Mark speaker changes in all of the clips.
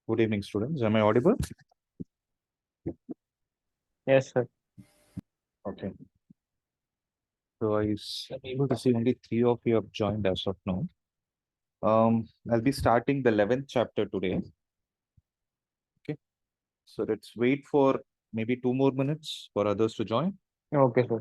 Speaker 1: Good evening, students. Am I audible?
Speaker 2: Yes, sir.
Speaker 1: Okay. So I'm able to see only three of you have joined as of now. I'll be starting the 11th chapter today. Okay. So let's wait for maybe 2 more minutes for others to join.
Speaker 2: Okay, sir.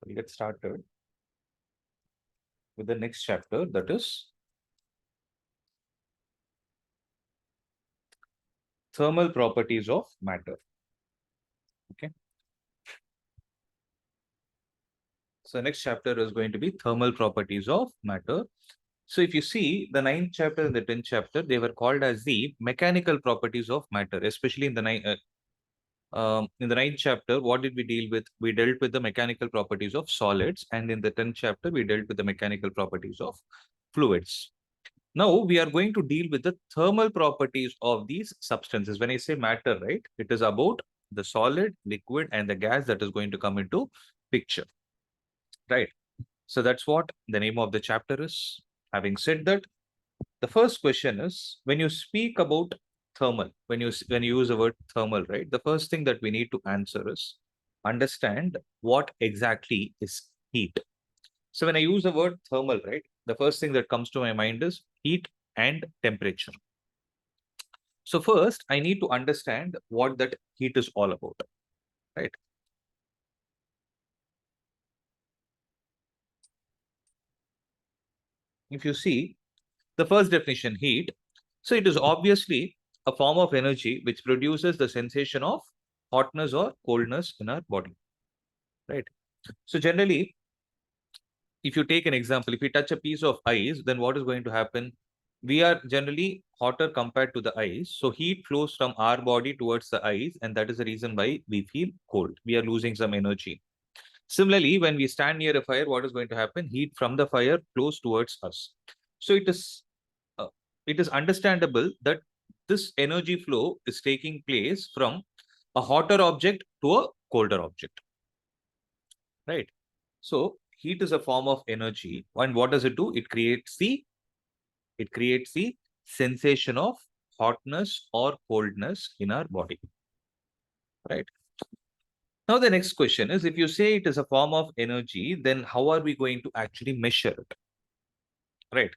Speaker 1: We'll get started with the next chapter, that is thermal properties of matter. Okay. So next chapter is going to be thermal properties of matter. So if you see the 9th chapter and the 10th chapter, they were called as the mechanical properties of matter, especially in the in the 9th chapter, what did we deal with? We dealt with the mechanical properties of solids, and in the 10th chapter, we dealt with the mechanical properties of fluids. Now we are going to deal with the thermal properties of these substances. When I say matter, right, it is about the solid, liquid, and the gas that is going to come into picture, right? So that's what the name of the chapter is. Having said that, the first question is, when you speak about thermal, when you use the word thermal, right, the first thing that we need to answer is understand what exactly is heat. So when I use the word thermal, right, the first thing that comes to my mind is heat and temperature. So first I need to understand what that heat is all about, right? If you see the first definition, heat, so it is obviously a form of energy which produces the sensation of hotness or coldness in our body, right? So generally, if you take an example, if we touch a piece of ice, then what is going to happen? We are generally hotter compared to the ice. So heat flows from our body towards the ice, and that is the reason why we feel cold. We are losing some energy. Similarly, when we stand near a fire, what is going to happen? Heat from the fire flows towards us. So uh, it is understandable that this energy flow is taking place from a hotter object to a colder object, right? So heat is a form of energy, and what does it do? It creates the sensation of hotness or coldness in our body, right? Now the next question is, if you say it is a form of energy, then how are we going to actually measure it, right?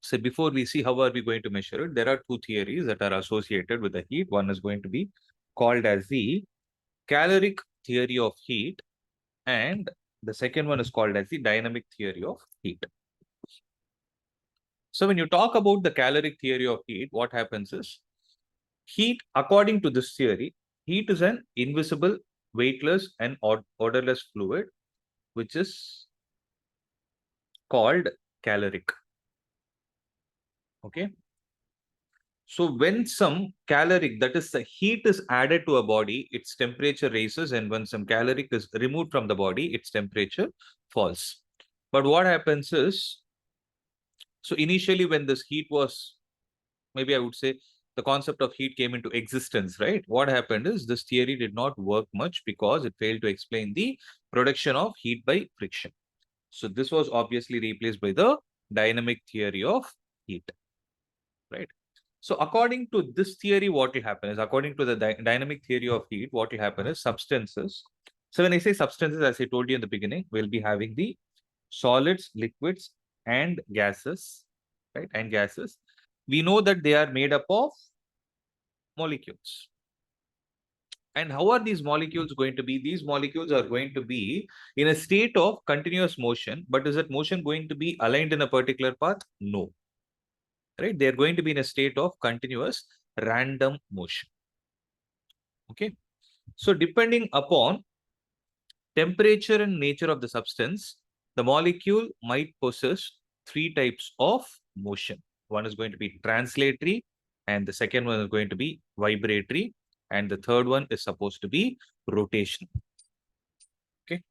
Speaker 1: So before we see how are we going to measure it, there are two theories that are associated with the heat. One is going to be called as the caloric theory of heat, and the second one is called as the dynamic theory of heat. So when you talk about the caloric theory of heat, what happens is heat, according to this theory, heat is an invisible, weightless, and odorless fluid, which is called caloric. Okay. So when some caloric, that is the heat, is added to a body, its temperature rises, and when some caloric is removed from the body, its temperature falls. But what happens is, so initially when this heat was, maybe I would say, the concept of heat came into existence, right? What happened is this theory did not work much because it failed to explain the production of heat by friction. So this was obviously replaced by the dynamic theory of heat, right? So according to this theory, what will happen is, according to the dynamic theory of heat, what will happen is substances. So when I say substances, as I told you in the beginning, we'll be having the solids, liquids, and gases, right? And gases. We know that they are made up of molecules. And how are these molecules going to be? These molecules are going to be in a state of continuous motion, but is that motion going to be aligned in a particular path? No. Right? They're going to be in a state of continuous random motion. Okay. So depending upon temperature and nature of the substance, the molecule might possess three types of motion. One is going to be translatory, and the second one is going to be vibratory, and the third one is supposed to be rotational. Okay.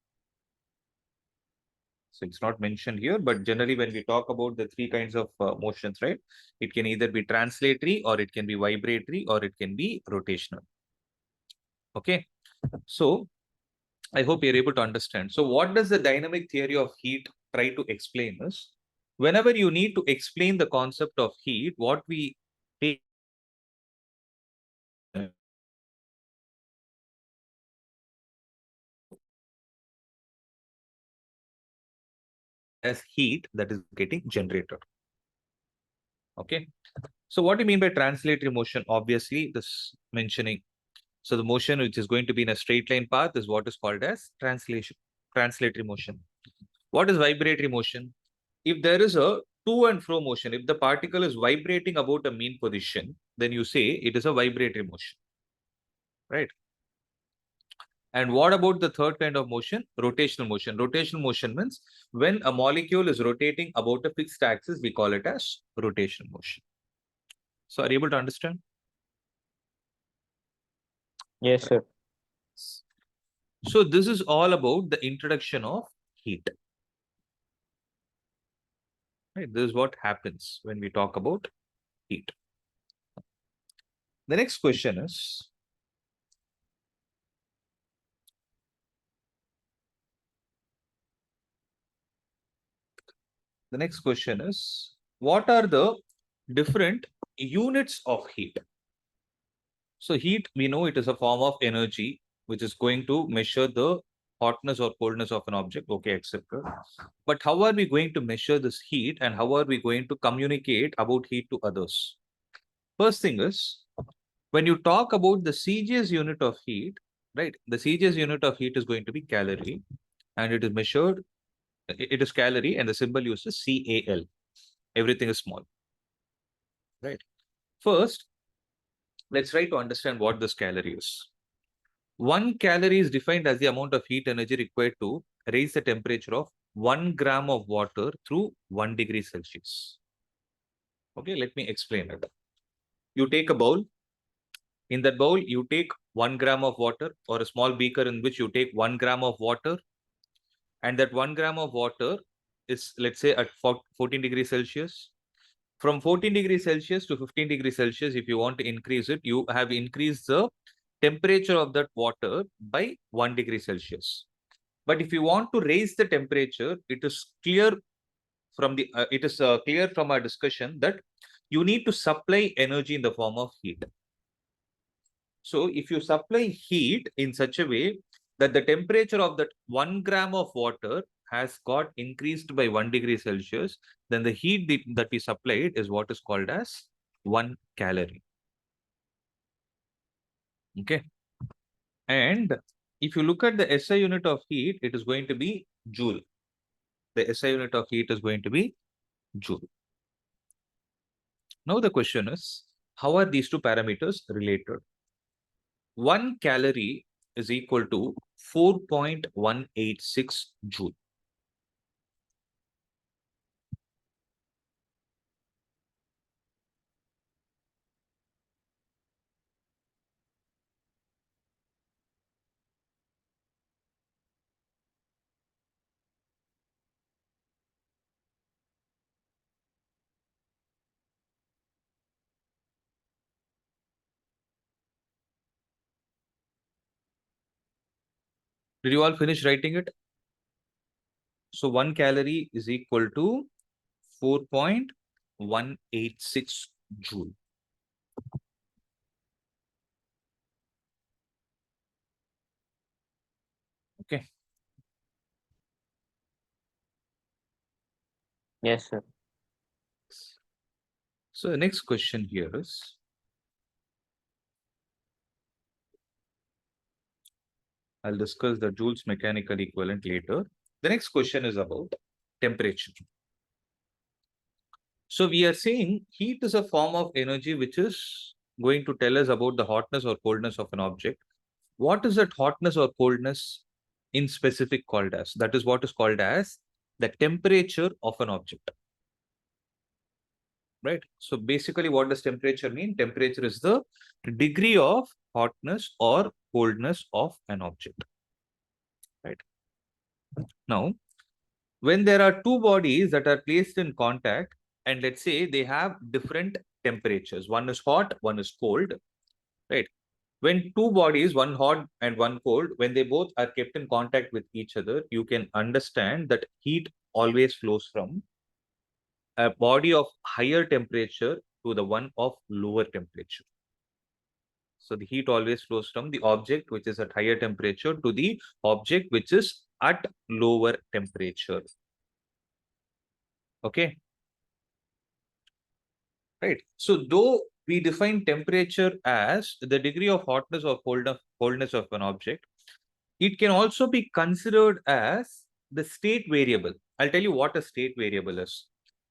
Speaker 1: So it's not mentioned here, but generally when we talk about the three kinds of motions, right, it can either be translatory, or it can be vibratory, or it can be rotational. Okay. So I hope you're able to understand. So what does the dynamic theory of heat try to explain is, whenever you need to explain the concept of heat, what we take as heat that is getting generated. Okay. So what do you mean by translatory motion? Obviously, this mentioning. So the motion which is going to be in a straight line path is what is called as translatory motion. What is vibratory motion? If there is a to and fro motion, if the particle is vibrating about a mean position, then you say it is a vibratory motion, right? And what about the third kind of motion? Rotational motion. Rotational motion means when a molecule is rotating about a fixed axis, we call it as rotational motion. So are you able to understand?
Speaker 2: Yes, sir.
Speaker 1: So this is all about the introduction of heat. Right? This is what happens when we talk about heat. The next question is, what are the different units of heat? So heat, we know it is a form of energy, which is going to measure the hotness or coldness of an object, okay, etc. But how are we going to measure this heat, and how are we going to communicate about heat to others? First thing is, when you talk about the CGS unit of heat, right, the CGS unit of heat is going to be calorie, and it is measured, it is calorie, and the symbol used is CAL. Everything is small, right? First, let's try to understand what this calorie is. 1 calorie is defined as the amount of heat energy required to raise the temperature of 1 gram of water through 1 degree Celsius. Okay, let me explain it. You take a bowl. In that bowl, you take 1 gram of water, or a small beaker in which you take 1 gram of water. And that 1 gram of water is, let's say, at 14 degrees Celsius. From 14 degrees Celsius to 15 degrees Celsius, if you want to increase it, you have increased the temperature of that water by 1 degree Celsius. But if you want to raise the temperature, it is clear from our discussion that you need to supply energy in the form of heat. So if you supply heat in such a way that the temperature of that 1 gram of water has got increased by 1 degree Celsius, then the heat that we supplied is what is called as 1 calorie. Okay. And if you look at the SI unit of heat, it is going to be joule. The SI unit of heat is going to be joule. Now the question is, how are these two parameters related? 1 calorie is equal to 4.186 joule. Did you all finish writing it? So 1 calorie is equal to 4.186 joule. Okay.
Speaker 2: Yes, sir.
Speaker 1: So the next question here is, I'll discuss the Joule's mechanical equivalent later. The next question is about temperature. So we are saying heat is a form of energy which is going to tell us about the hotness or coldness of an object. What is that hotness or coldness in specific called as? That is what is called as the temperature of an object. Right? So basically, what does temperature mean? Temperature is the degree of hotness or coldness of an object. Right? Now, when there are two bodies that are placed in contact, and let's say they have different temperatures, one is hot, one is cold, right? When two bodies, one hot and one cold, when they both are kept in contact with each other, you can understand that heat always flows from a body of higher temperature to the one of lower temperature. So the heat always flows from the object which is at higher temperature to the object which is at lower temperature. Okay. Right. So though we define temperature as the degree of hotness or coldness of an object, it can also be considered as the state variable. I'll tell you what a state variable is.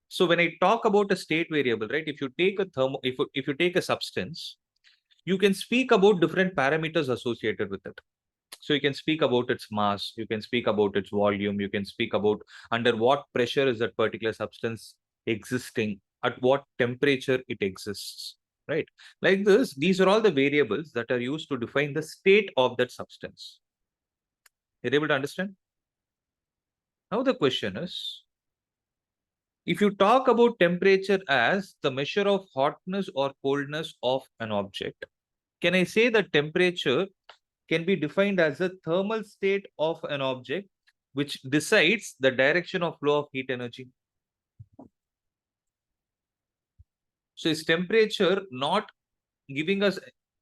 Speaker 1: So when I talk about a state variable, right, if you take a if you take a substance, you can speak about different parameters associated with it. So you can speak about its mass, you can speak about its volume, you can speak about under what pressure is that particular substance existing, at what temperature it exists, right? Like this, these are all the variables that are used to define the state of that substance. You're able to understand? Now the question is, if you talk about temperature as the measure of hotness or coldness of an object, can I say that temperature can be defined as a thermal state of an object which decides the direction of flow of heat energy? So is temperature not giving us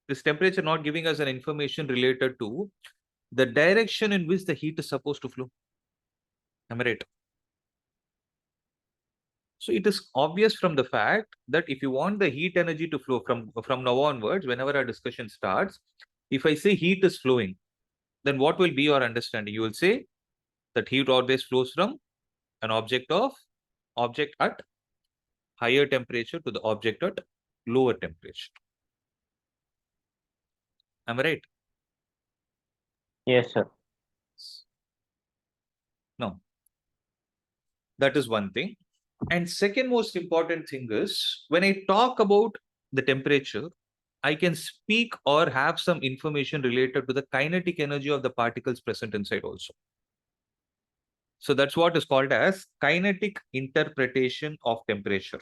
Speaker 1: an information related to the direction in which the heat is supposed to flow? Am I right? So it is obvious from the fact that if you want the heat energy to flow from now onwards, whenever our discussion starts, if I say heat is flowing, then what will be your understanding? You will say that heat always flows from an object at higher temperature to the object at lower temperature. Am I right?
Speaker 2: Yes, sir.
Speaker 1: No. That is one thing. And second most important thing is when I talk about the temperature, I can speak or have some information related to the kinetic energy of the particles present inside also. So that's what is called as kinetic interpretation of temperature.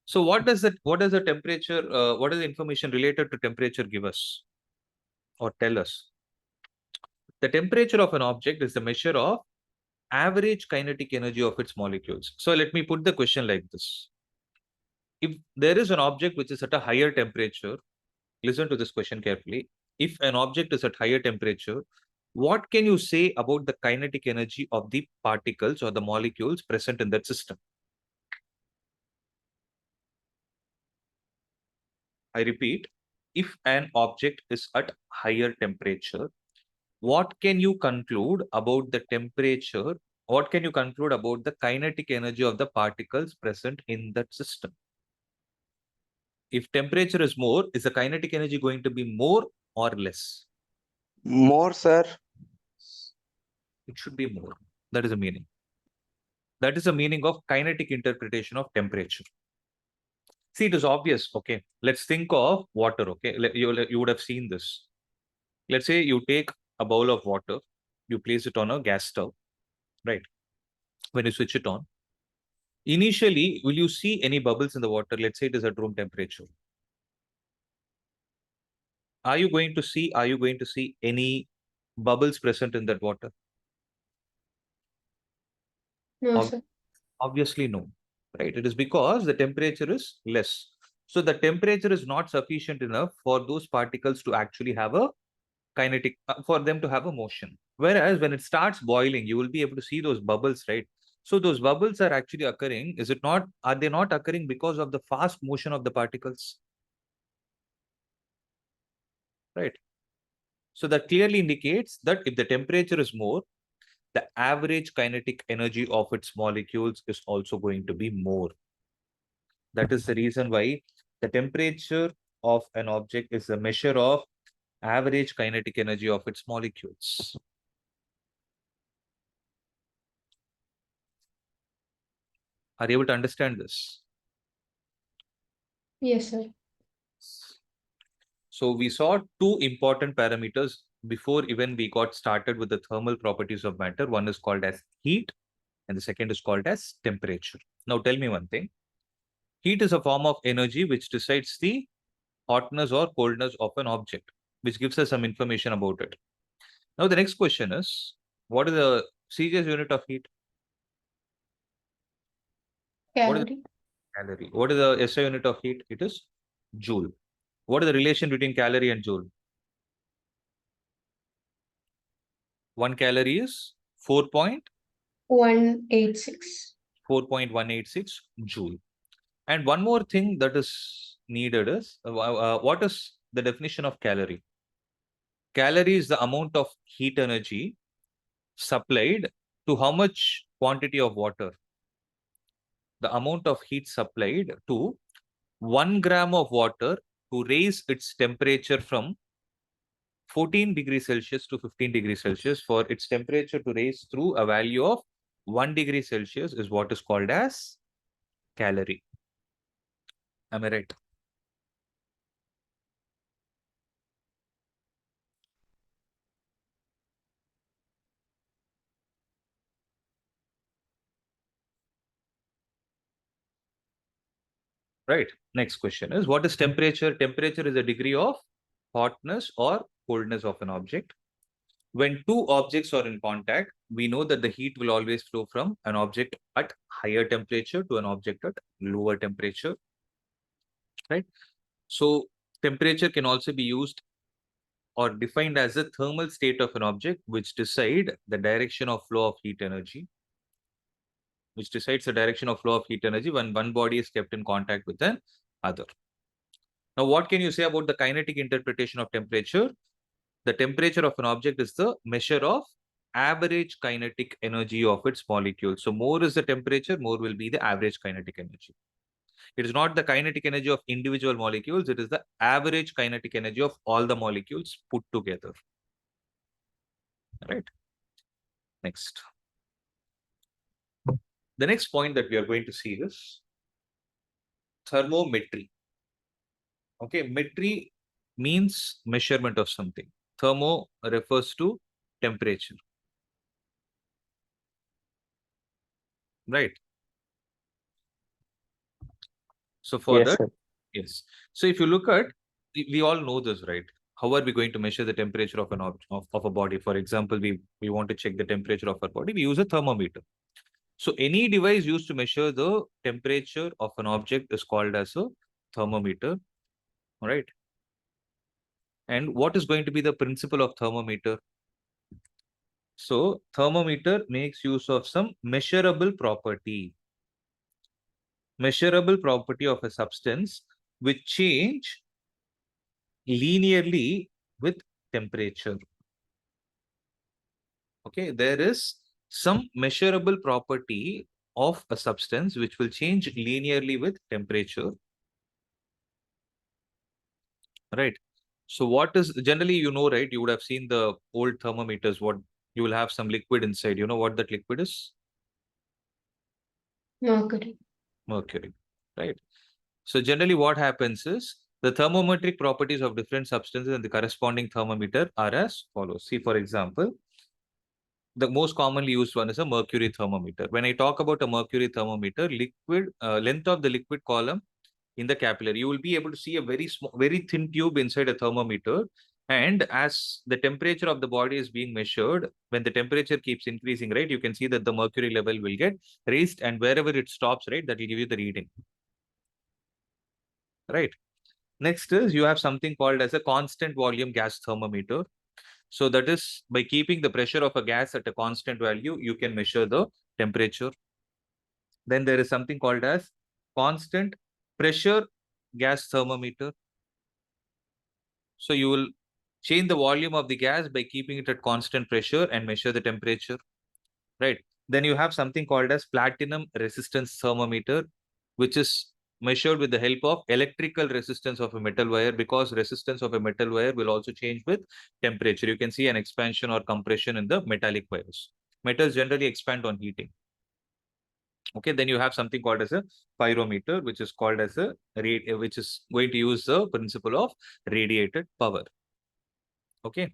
Speaker 1: So what does the temperature, what is the information related to temperature give us or tell us? The temperature of an object is the measure of average kinetic energy of its molecules. So let me put the question like this. If there is an object which is at a higher temperature, listen to this question carefully. If an object is at higher temperature, what can you say about the kinetic energy of the particles or the molecules present in that system? I repeat, if an object is at higher temperature, what can you conclude about the temperature? What can you conclude about the kinetic energy of the particles present in that system? If temperature is more, is the kinetic energy going to be more or less?
Speaker 3: More, sir.
Speaker 1: It should be more. That is the meaning. That is the meaning of kinetic interpretation of temperature. See, it is obvious. Okay, let's think of water. Okay, you would have seen this. Let's say you take a bowl of water, you place it on a gas stove, right? When you switch it on, initially, will you see any bubbles in the water? Let's say it is at room temperature. Are you going to see any bubbles present in that water?
Speaker 4: No, sir.
Speaker 1: Obviously, no. Right? It is because the temperature is less. So the temperature is not sufficient enough for those particles to actually have a kinetic, for them to have a motion. Whereas when it starts boiling, you will be able to see those bubbles, right? So those bubbles are actually occurring. Is it not? Are they not occurring because of the fast motion of the particles? Right. So that clearly indicates that if the temperature is more, the average kinetic energy of its molecules is also going to be more. That is the reason why the temperature of an object is a measure of average kinetic energy of its molecules. Are you able to understand this?
Speaker 4: Yes, sir.
Speaker 1: So we saw two important parameters before even we got started with the thermal properties of matter. One is called as heat and the second is called as temperature. Now tell me one thing. Heat is a form of energy which decides the hotness or coldness of an object, which gives us some information about it. Now the next question is, what is the Celsius unit of heat? What is
Speaker 4: Calorie.
Speaker 1: calorie? What is the SI unit of heat? It is joule. What is the relation between calorie and joule? 1 calorie is
Speaker 4: 186.
Speaker 1: 4.186 joule. And one more thing that is needed is, what is the definition of calorie? Calorie is the amount of heat energy supplied to how much quantity of water? The amount of heat supplied to 1 gram of water to raise its temperature from 14 degrees Celsius to 15 degrees Celsius. For its temperature to raise through a value of 1 degree Celsius is what is called as calorie. Am I right? Right. Next question is, what is temperature? Temperature is a degree of hotness or coldness of an object. When two objects are in contact, we know that the heat will always flow from an object at higher temperature to an object at lower temperature. Right. So temperature can also be used or defined as a thermal state of an object which decide the direction of flow of heat energy, which decides the direction of flow of heat energy when one body is kept in contact with an other. Now, what can you say about the kinetic interpretation of temperature? The temperature of an object is the measure of average kinetic energy of its molecules. So more is the temperature, more will be the average kinetic energy. It is not the kinetic energy of individual molecules, it is the average kinetic energy of all the molecules put together. Right. Next. The next point that we are going to see is thermometry. Okay, metry means measurement of something. Thermo refers to temperature. Right. So for
Speaker 2: Yes,
Speaker 1: that,
Speaker 2: sir.
Speaker 1: yes. So if you look at, we all know this, right? How are we going to measure the temperature of an object of a body? For example, we want to check the temperature of our body. We use a thermometer. So any device used to measure the temperature of an object is called as a thermometer. All right. And what is going to be the principle of thermometer? So thermometer makes use of some measurable property. Measurable property of a substance which change linearly with temperature. Okay, there is some measurable property of a substance which will change linearly with temperature. Right. So what is generally, you know, right? You would have seen the old thermometers. What you will have some liquid inside. You know what that liquid is?
Speaker 4: Mercury.
Speaker 1: Mercury. Right. So generally what happens is the thermometric properties of different substances and the corresponding thermometer are as follows. See, for example, the most commonly used one is a mercury thermometer. When I talk about a mercury thermometer, liquid length of the liquid column in the capillary, you will be able to see a very small, very thin tube inside a thermometer. And as the temperature of the body is being measured, when the temperature keeps increasing, right, you can see that the mercury level will get raised, and wherever it stops, right, that will give you the reading. Right. Next is you have something called as a constant volume gas thermometer. So that is by keeping the pressure of a gas at a constant value, you can measure the temperature. Then there is something called as constant pressure gas thermometer. So you will change the volume of the gas by keeping it at constant pressure and measure the temperature, right? Then you have something called as platinum resistance thermometer, which is measured with the help of electrical resistance of a metal wire, because resistance of a metal wire will also change with temperature. You can see an expansion or compression in the metallic wires. Metals generally expand on heating. Okay, then you have something called as a pyrometer, which is called as a which is going to use the principle of radiated power. Okay,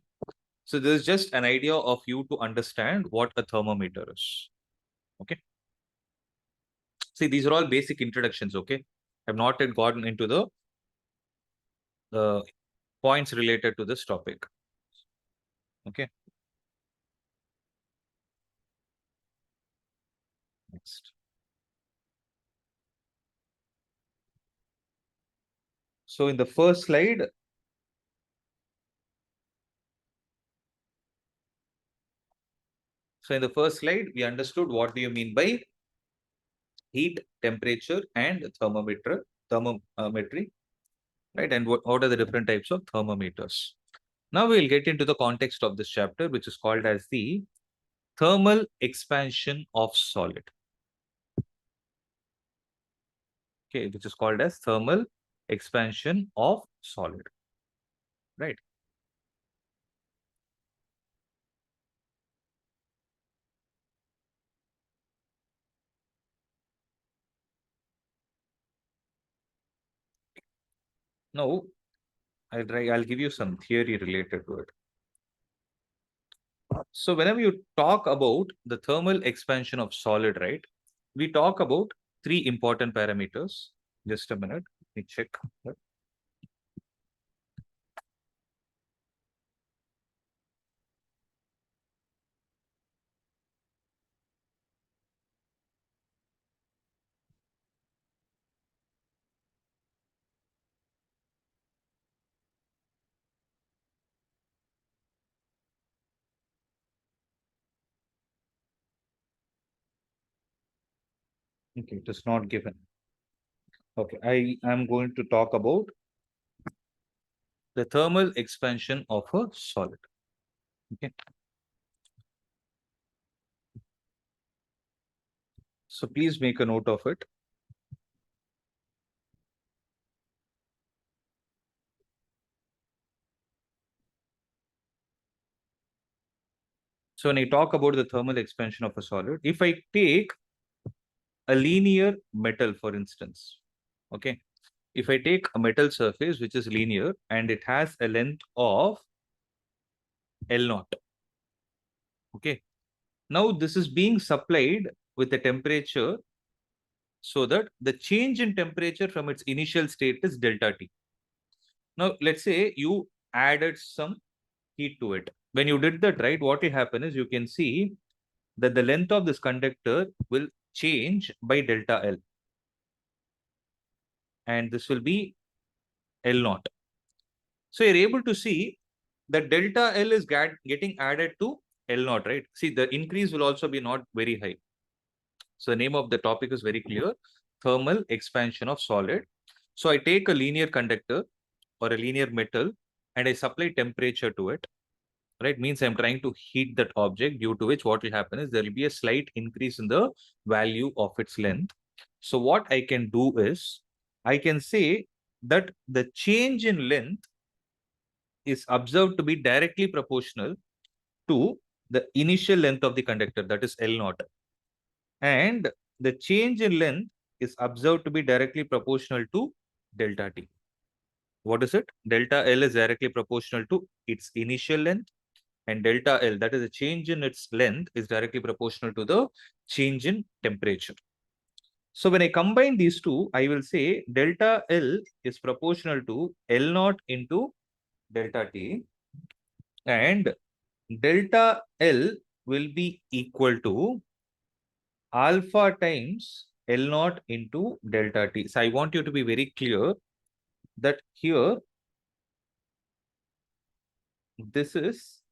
Speaker 1: so this is just an idea of you to understand what a thermometer is. Okay, see, these are all basic introductions. Okay, I've not yet gotten into the points related to this topic. Okay, next. So in the first slide, we understood what do you mean by heat, temperature, and thermometry, right? And what are the different types of thermometers? Now we'll get into the context of this chapter, which is called as the thermal expansion of solid. Okay, which is called as thermal expansion of solid, right? Now, I'll give you some theory related to it. So whenever you talk about the thermal expansion of solid, right, we talk about three important parameters. Just a minute, let me check. Okay, it is not given. Okay, I am going to talk about the thermal expansion of a solid. Okay. So please make a note of it. So when I talk about the thermal expansion of a solid, if I take a linear metal, for instance, okay, if I take a metal surface which is linear and it has a length of L0, okay, now this is being supplied with a temperature so that the change in temperature from its initial state is delta T. Now, let's say you added some heat to it. When you did that, right, what will happen is you can see that the length of this conductor will change by delta L. And this will be L0. So you're able to see that delta L is getting added to L0, right? See, the increase will also be not very high. So the name of the topic is very clear: thermal expansion of solid. So I take a linear conductor or a linear metal and I supply temperature to it, right? Means I'm trying to heat that object, due to which what will happen is there will be a slight increase in the value of its length. So what I can do is I can say that the change in length is observed to be directly proportional to the initial length of the conductor, that is L0. And the change in length is observed to be directly proportional to delta T. What is it? Delta L is directly proportional to its initial length, and delta L, that is the change in its length, is directly proportional to the change in temperature. So when I combine these two, I will say delta L is proportional to L0 into delta T, and delta L will be equal to alpha times L0 into delta T. So I want you to be very clear that here, this is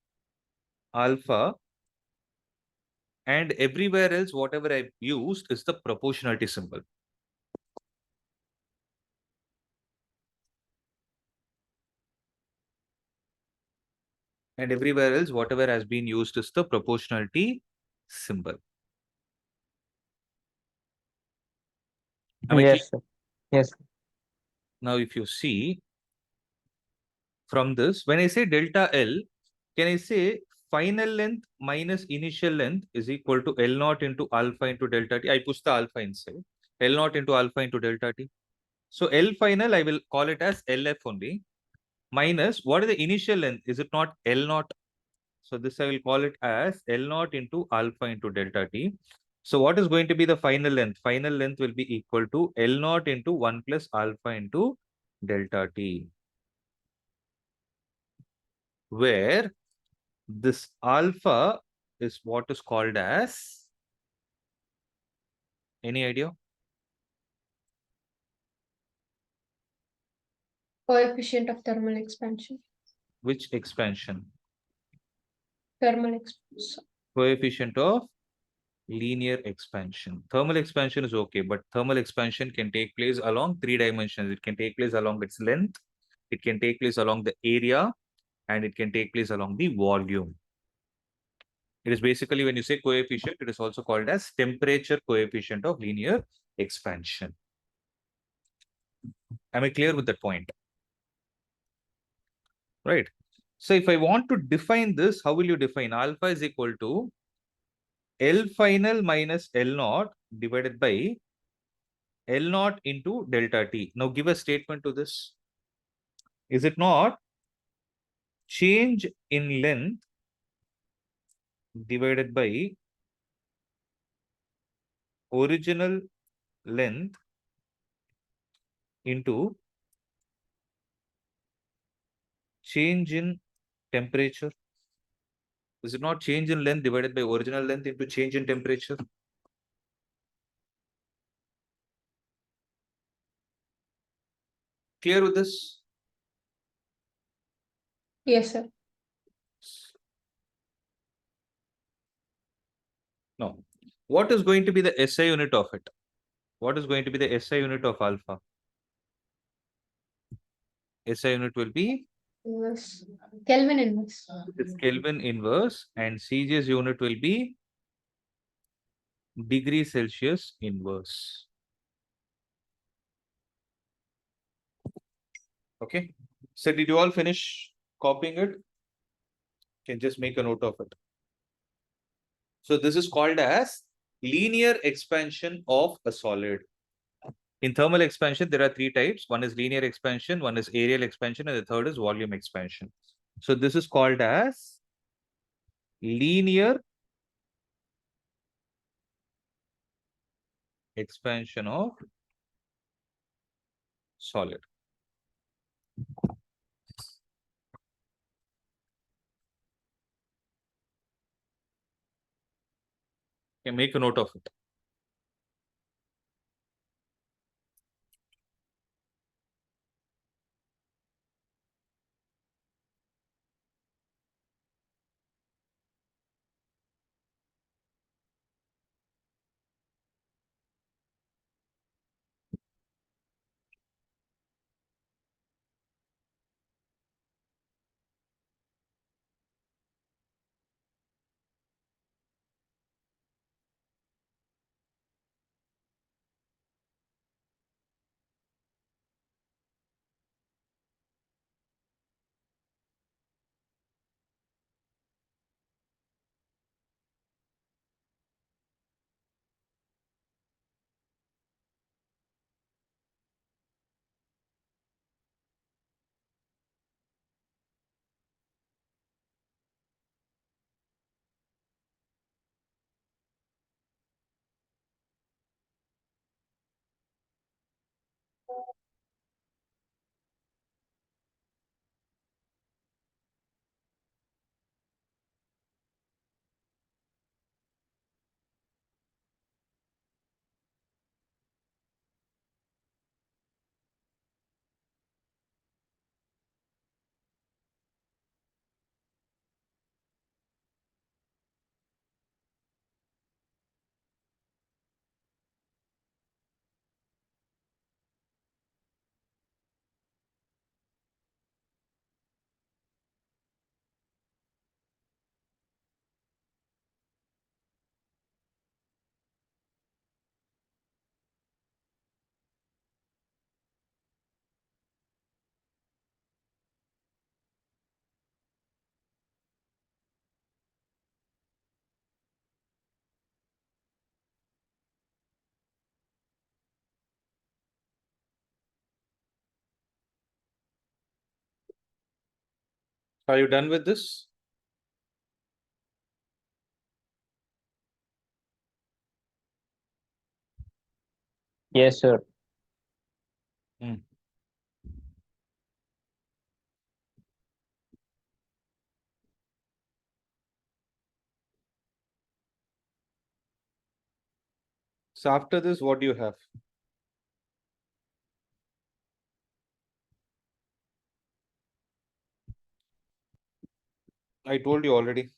Speaker 1: alpha, and everywhere else, whatever I've used is the proportionality symbol. And everywhere else, whatever has been used is the proportionality symbol. Am I clear?
Speaker 2: Yes, sir. Yes.
Speaker 1: Now, if you see from this, when I say delta L, can I say final length minus initial length is equal to L naught into alpha into delta t? I push the alpha inside. L naught into alpha into delta t. So L final, I will call it as LF only. Minus, what is the initial length? Is it not L naught? So this I will call it as L naught into alpha into delta t. So what is going to be the final length? Final length will be equal to L naught into 1 plus alpha into delta t, where this alpha is what is called as, any idea?
Speaker 4: Coefficient of thermal expansion.
Speaker 1: Which expansion?
Speaker 4: Thermal expansion.
Speaker 1: Coefficient of linear expansion. Thermal expansion is okay, but thermal expansion can take place along 3 dimensions. It can take place along its length, it can take place along the area, and it can take place along the volume. It is basically, when you say coefficient, it is also called as temperature coefficient of linear expansion. Am I clear with that point? Right. So if I want to define this, how will you define? Alpha is equal to L final minus L naught divided by L naught into delta T. Now give a statement to this. Is it not change in length divided by original length into change in temperature? Is it not change in length divided by original length into change in temperature? Clear with this?
Speaker 4: Yes, sir.
Speaker 1: No. What is going to be the SI unit of it? What is going to be the SI unit of alpha? SI unit will be
Speaker 4: Inverse. Kelvin inverse.
Speaker 1: it's Kelvin inverse, and CGS unit will be degree Celsius inverse. Okay. So did you all finish copying it? Can just make a note of it. So this is called as linear expansion of a solid. In thermal expansion, there are 3 types. One is linear expansion, one is areal expansion, and the third is volume expansion. So this is called as linear expansion of solid. Okay, make a note of it. Are you done with this?
Speaker 2: Yes, sir.
Speaker 1: So after this, what do you have? I told you already.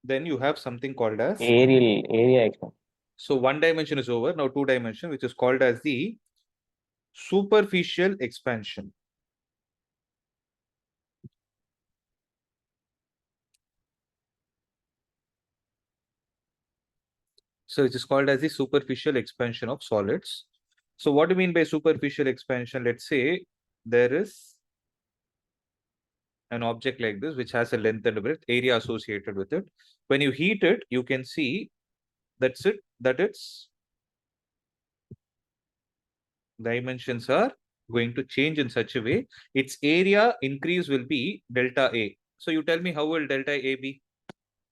Speaker 1: Then you have something called as,
Speaker 2: Area expansion.
Speaker 1: so one dimension is over, now two dimension, which is called as the superficial expansion. So it is called as the superficial expansion of solids. So what do you mean by superficial expansion? Let's say there is an object like this, which has a length and a breadth, area associated with it. When you heat it, you can see that its dimensions are going to change in such a way. Its area increase will be delta A. So you tell me, how will delta A be?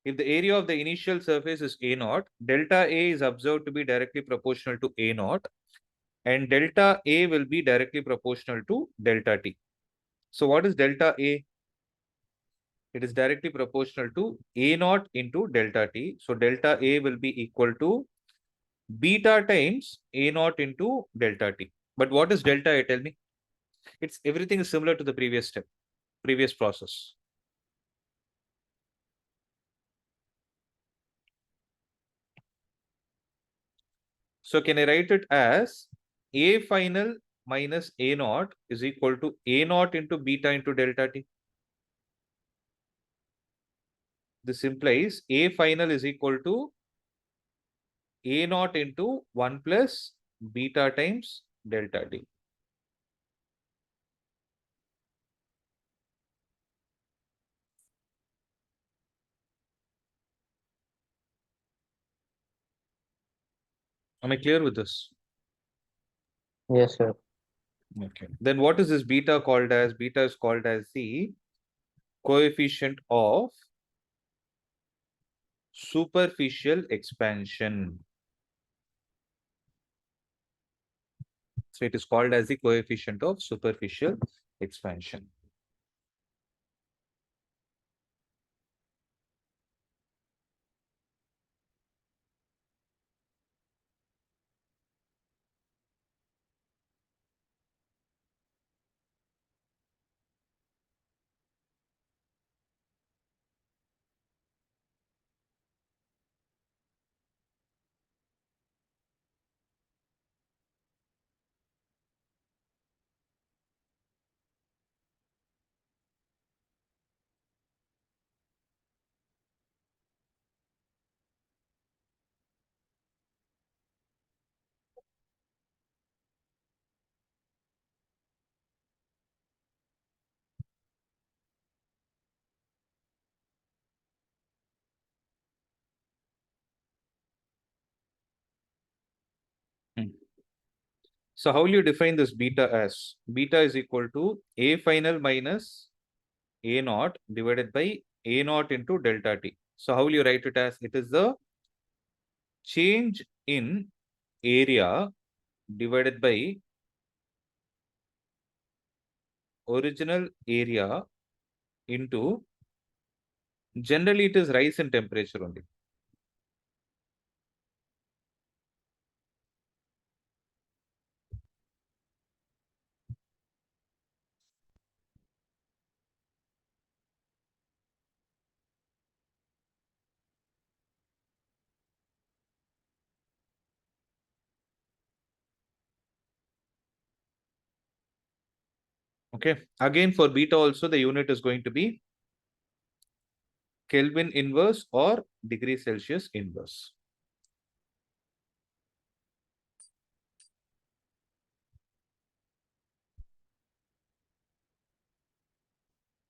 Speaker 1: If the area of the initial surface is A naught, delta A is observed to be directly proportional to A naught, and delta A will be directly proportional to delta T. So what is delta A? It is directly proportional to A naught into delta T. So delta A will be equal to beta times A naught into delta T. But what is delta A? Tell me. It's everything is similar to the previous step, previous process. So can I write it as A final minus A naught is equal to A naught into beta into delta T? This implies A final is equal to A naught into 1 plus beta times delta T. Am I clear with this?
Speaker 2: Yes, sir.
Speaker 1: Okay. Then what is this beta called as? Beta is called as the coefficient of superficial expansion. So it is called as the coefficient of superficial expansion. So how will you define this beta as? Beta is equal to A final minus A naught divided by A naught into delta T. So how will you write it as? It is the change in area divided by original area into, generally it is rise in temperature only. Okay. Again, for beta also, the unit is going to be Kelvin inverse or degree Celsius inverse.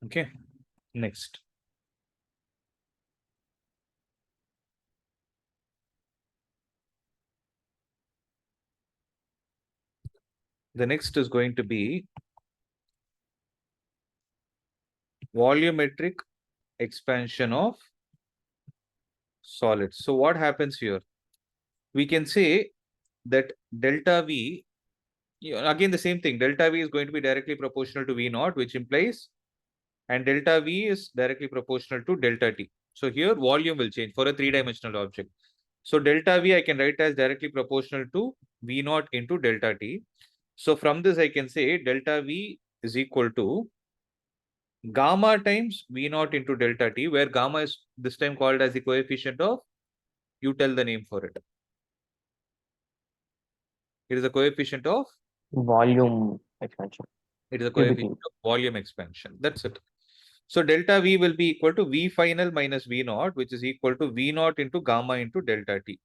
Speaker 1: Okay. Next. The next is going to be volumetric expansion of solids. So what happens here? We can say that delta V, again the same thing, delta V is going to be directly proportional to V naught, which implies, and delta V is directly proportional to delta T. So here volume will change for a three-dimensional object. So delta V I can write as directly proportional to V naught into delta T. So from this I can say delta V is equal to gamma times V naught into delta T, where gamma is this time called as the coefficient of, you tell the name for it. It is a coefficient of,
Speaker 2: Volume expansion.
Speaker 1: it is a
Speaker 2: Cubic
Speaker 1: coefficient of volume expansion. That's it. So delta V will be equal to V final minus V naught, which is equal to V naught into gamma into delta T.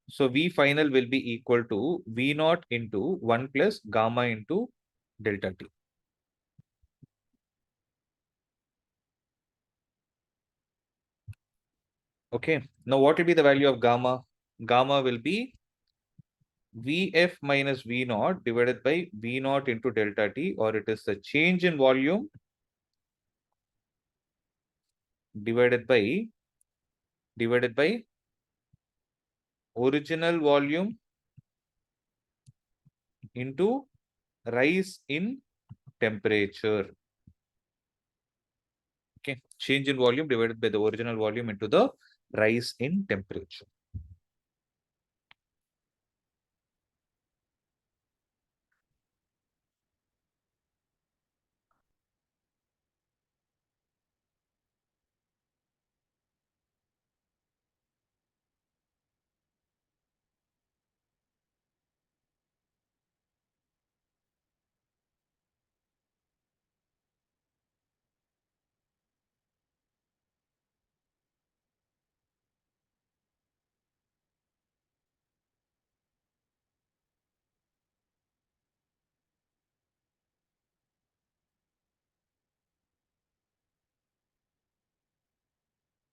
Speaker 1: So V final will be equal to V naught into 1 plus gamma into delta T. Okay. Now what will be the value of gamma? Gamma will be Vf minus V naught divided by V naught into delta T, or it is the change in volume divided by original volume into rise in temperature. Okay, change in volume divided by the original volume into the rise in temperature.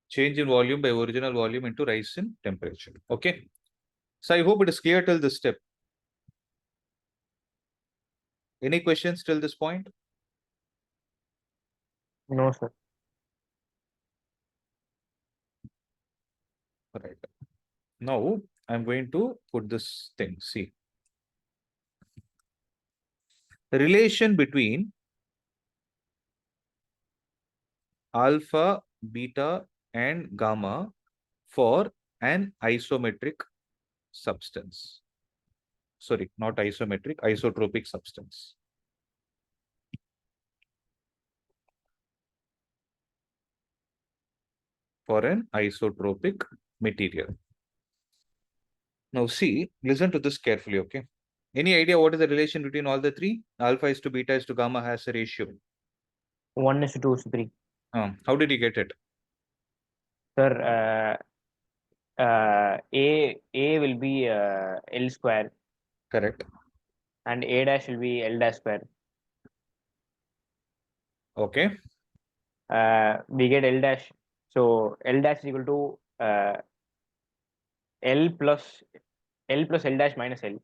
Speaker 1: Change in volume by original volume into rise in temperature. Okay. So I hope it is clear till this step. Any questions till this point?
Speaker 2: No, sir.
Speaker 1: All right. Now I'm going to put this thing. See. The relation between alpha, beta, and gamma for an isometric substance. Sorry, not isometric, isotropic substance. For an isotropic material. Now see, listen to this carefully, okay? Any idea what is the relation between all the three? Alpha is to beta is to gamma has a ratio.
Speaker 2: 1:2:3.
Speaker 1: How did you get it?
Speaker 2: Sir, A will be L square
Speaker 1: Correct.
Speaker 2: and A dash will be L dash square.
Speaker 1: Okay.
Speaker 2: We get L dash. So L dash is equal to L plus L dash minus L.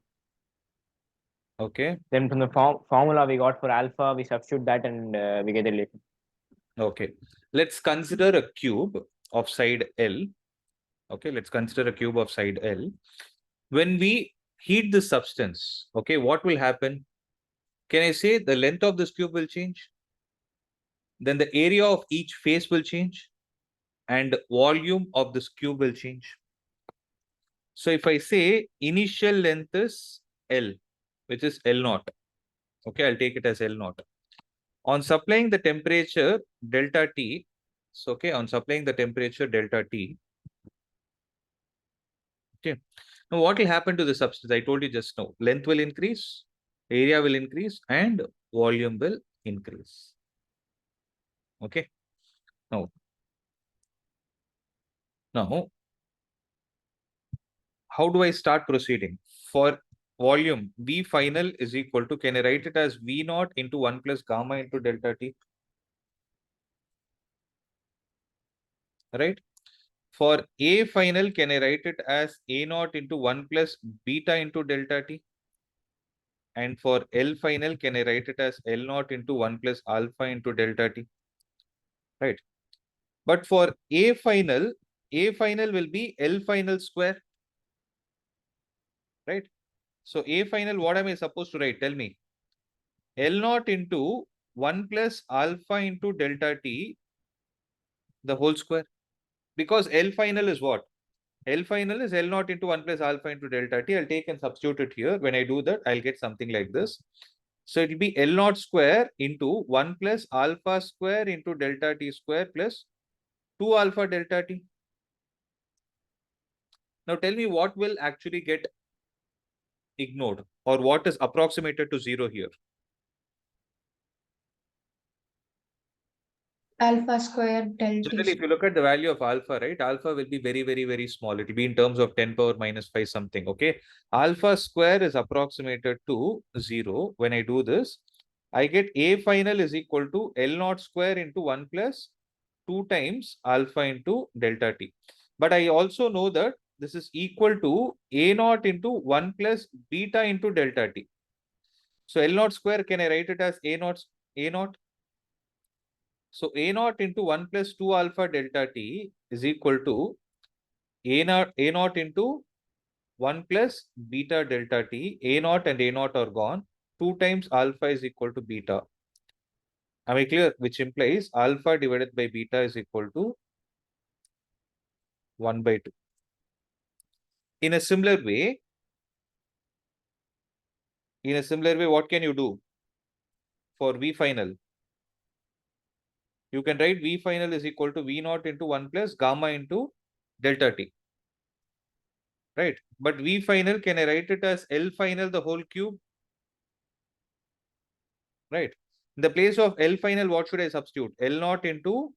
Speaker 1: Okay.
Speaker 2: Then from the formula we got for alpha, we substitute that and we get the relation.
Speaker 1: Okay. Let's consider a cube of side L. Okay, let's consider a cube of side L. When we heat the substance, okay, what will happen? Can I say the length of this cube will change? Then the area of each face will change and volume of this cube will change. So if I say initial length is L, which is L naught, okay, I'll take it as L naught. On supplying the temperature delta T, so okay, on supplying the temperature delta T, okay, now what will happen to the substance? I told you just now, length will increase, area will increase, and volume will increase. Okay, now how do I start proceeding? For volume, V final is equal to, can I write it as V naught into 1 plus gamma into delta T? Right? For A final, can I write it as A naught into 1 plus beta into delta T? And for L final, can I write it as L naught into 1 plus alpha into delta T? right? But for A final will be L final square, right? So A final, what am I supposed to write? Tell me. L naught into 1 plus alpha into delta t, the whole square. Because L final is what? L final is L naught into 1 plus alpha into delta t. I'll take and substitute it here. When I do that, I'll get something like this. So it will be L naught square into 1 plus alpha square into delta t square plus 2 alpha delta t. Now tell me what will actually get ignored or what is approximated to 0 here.
Speaker 4: Alpha square del t.
Speaker 1: Generally, if you look at the value of alpha, right, alpha will be very, very, very small. It will be in terms of 10 power minus 5 something, okay? Alpha square is approximated to 0. When I do this, I get A final is equal to L naught square into 1 plus 2 times alpha into delta t. But I also know that this is equal to A naught into 1 plus beta into delta t. So L naught square, can I write it as A naught? So A naught into 1 plus 2 alpha delta t is equal to A naught into 1 plus beta delta t. A naught and A naught are gone. 2 times alpha is equal to beta. Am I clear? Which implies alpha divided by beta is equal to 1 by 2. In a similar way, what can you do for V final? You can write V final is equal to V naught into 1 plus gamma into delta t. Right? But V final, can I write it as L final the whole cube? Right? In the place of L final, what should I substitute? L naught into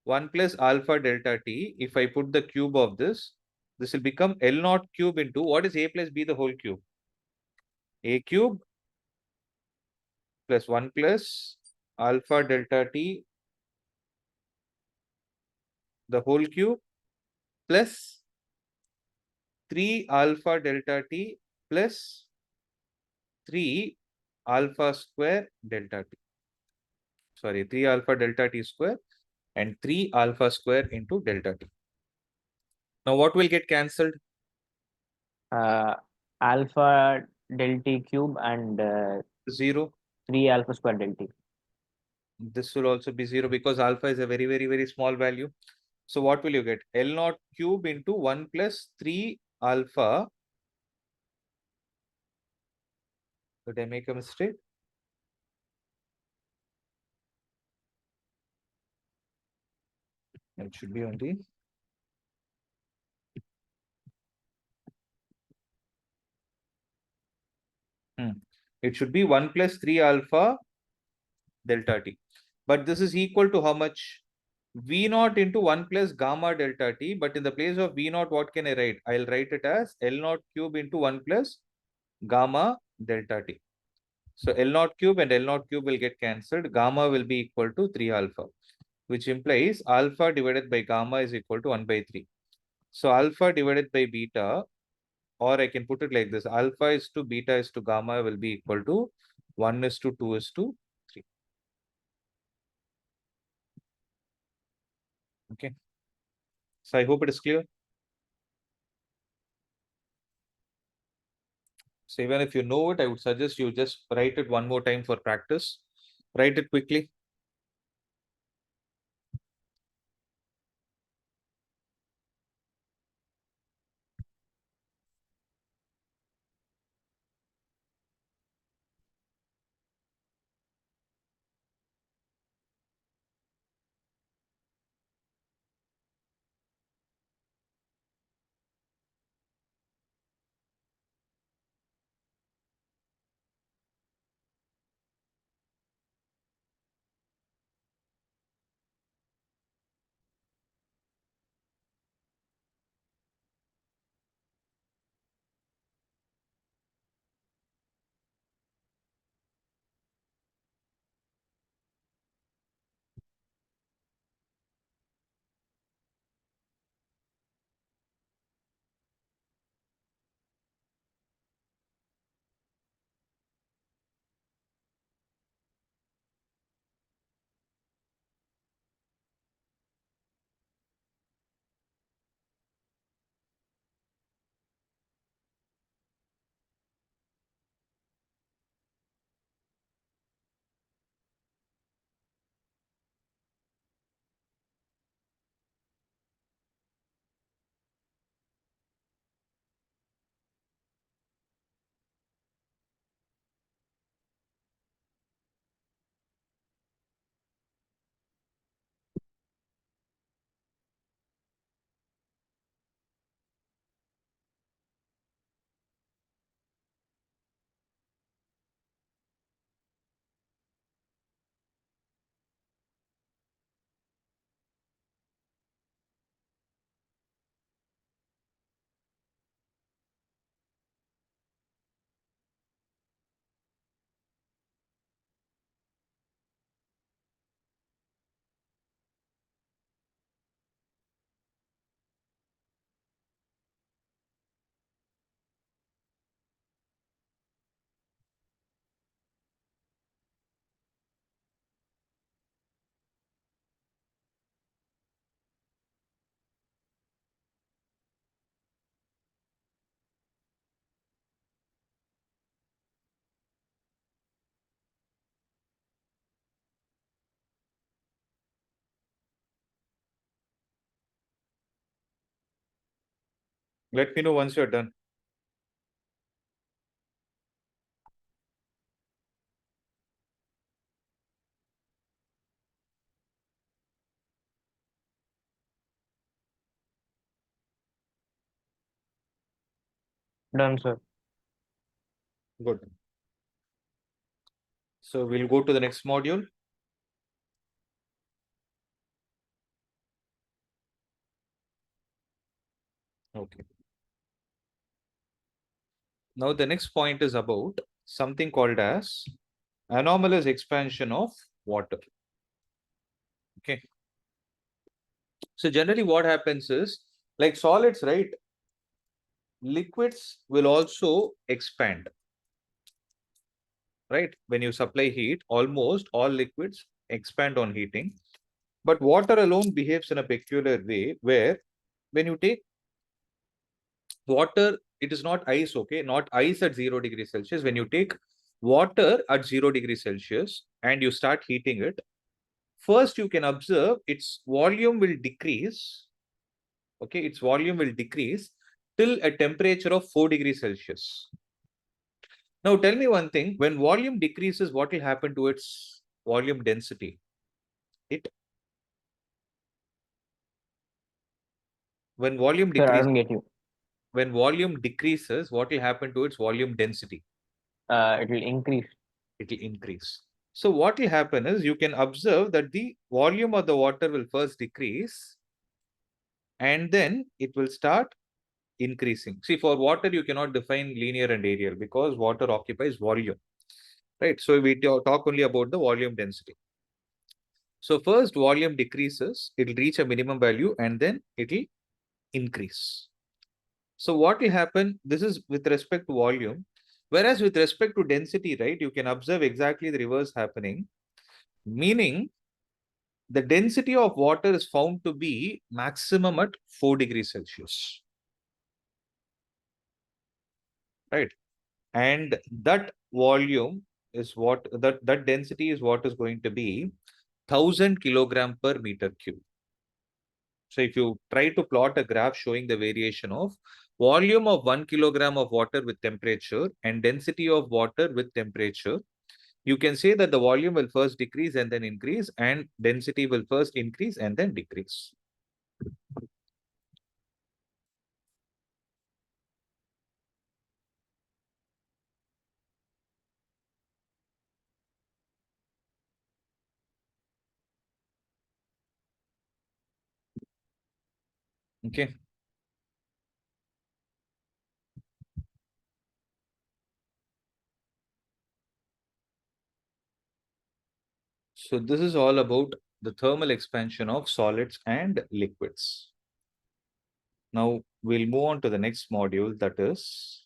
Speaker 1: 1 plus alpha delta t. If I put the cube of this will become L naught cube into, what is A plus B the whole cube? A cube plus 1 plus alpha delta t the whole cube plus 3 alpha delta t plus 3 alpha square delta t. Sorry, 3 alpha delta t square and 3 alpha square into delta t. Now what will get cancelled?
Speaker 2: Alpha del t cube and
Speaker 1: 0.
Speaker 2: 3 alpha square del t.
Speaker 1: This will also be 0 because alpha is a very, very, very small value. So what will you get? L naught cube into 1 plus 3 alpha. Did I make a mistake? It should be only. It should be 1 plus 3 alpha delta t. But this is equal to how much? V naught into 1 plus gamma delta t. But in the place of V naught, what can I write? I'll write it as L naught cube into 1 plus gamma delta t. So L naught cube and L naught cube will get cancelled. Gamma will be equal to 3 alpha, which implies alpha divided by gamma is equal to 1 by 3. So alpha divided by beta, or I can put it like this, alpha is to beta is to gamma will be equal to 1 is to 2 is to 3. Okay. So I hope it is clear. So even if you know it, I would suggest you just write it one more time for practice. Write it quickly. Let me know once you're done.
Speaker 2: Done, sir.
Speaker 1: Good. So we'll go to the next module. Okay. Now the next point is about something called as anomalous expansion of water. Okay. So generally what happens is, like solids, right? Liquids will also expand. Right? When you supply heat, almost all liquids expand on heating. But water alone behaves in a peculiar way where when you take water, it is not ice, okay? Not ice at 0 degrees Celsius. When you take water at 0 degrees Celsius and you start heating it, first you can observe its volume will decrease. Okay, its volume will decrease till a temperature of 4 degrees Celsius. Now tell me one thing, when volume decreases, what will happen to its volume density? When volume
Speaker 2: Sir, I
Speaker 1: decreases,
Speaker 2: don't get you.
Speaker 1: when volume decreases, what will happen to its volume density?
Speaker 2: It will increase.
Speaker 1: It will increase. So what will happen is you can observe that the volume of the water will first decrease and then it will start increasing. See, for water, you cannot define linear and aerial because water occupies volume, right? So we talk only about the volume density. So first volume decreases, it will reach a minimum value and then it will increase. So what will happen, this is with respect to volume, whereas with respect to density, right, you can observe exactly the reverse happening, meaning the density of water is found to be maximum at 4 degrees Celsius. Right. And that volume is what, that density is what is going to be 1000 kilogram per meter cube. So if you try to plot a graph showing the variation of volume of 1 kilogram of water with temperature and density of water with temperature, you can say that the volume will first decrease and then increase, and density will first increase and then decrease. Okay. So this is all about the thermal expansion of solids and liquids. Now we'll move on to the next module, that is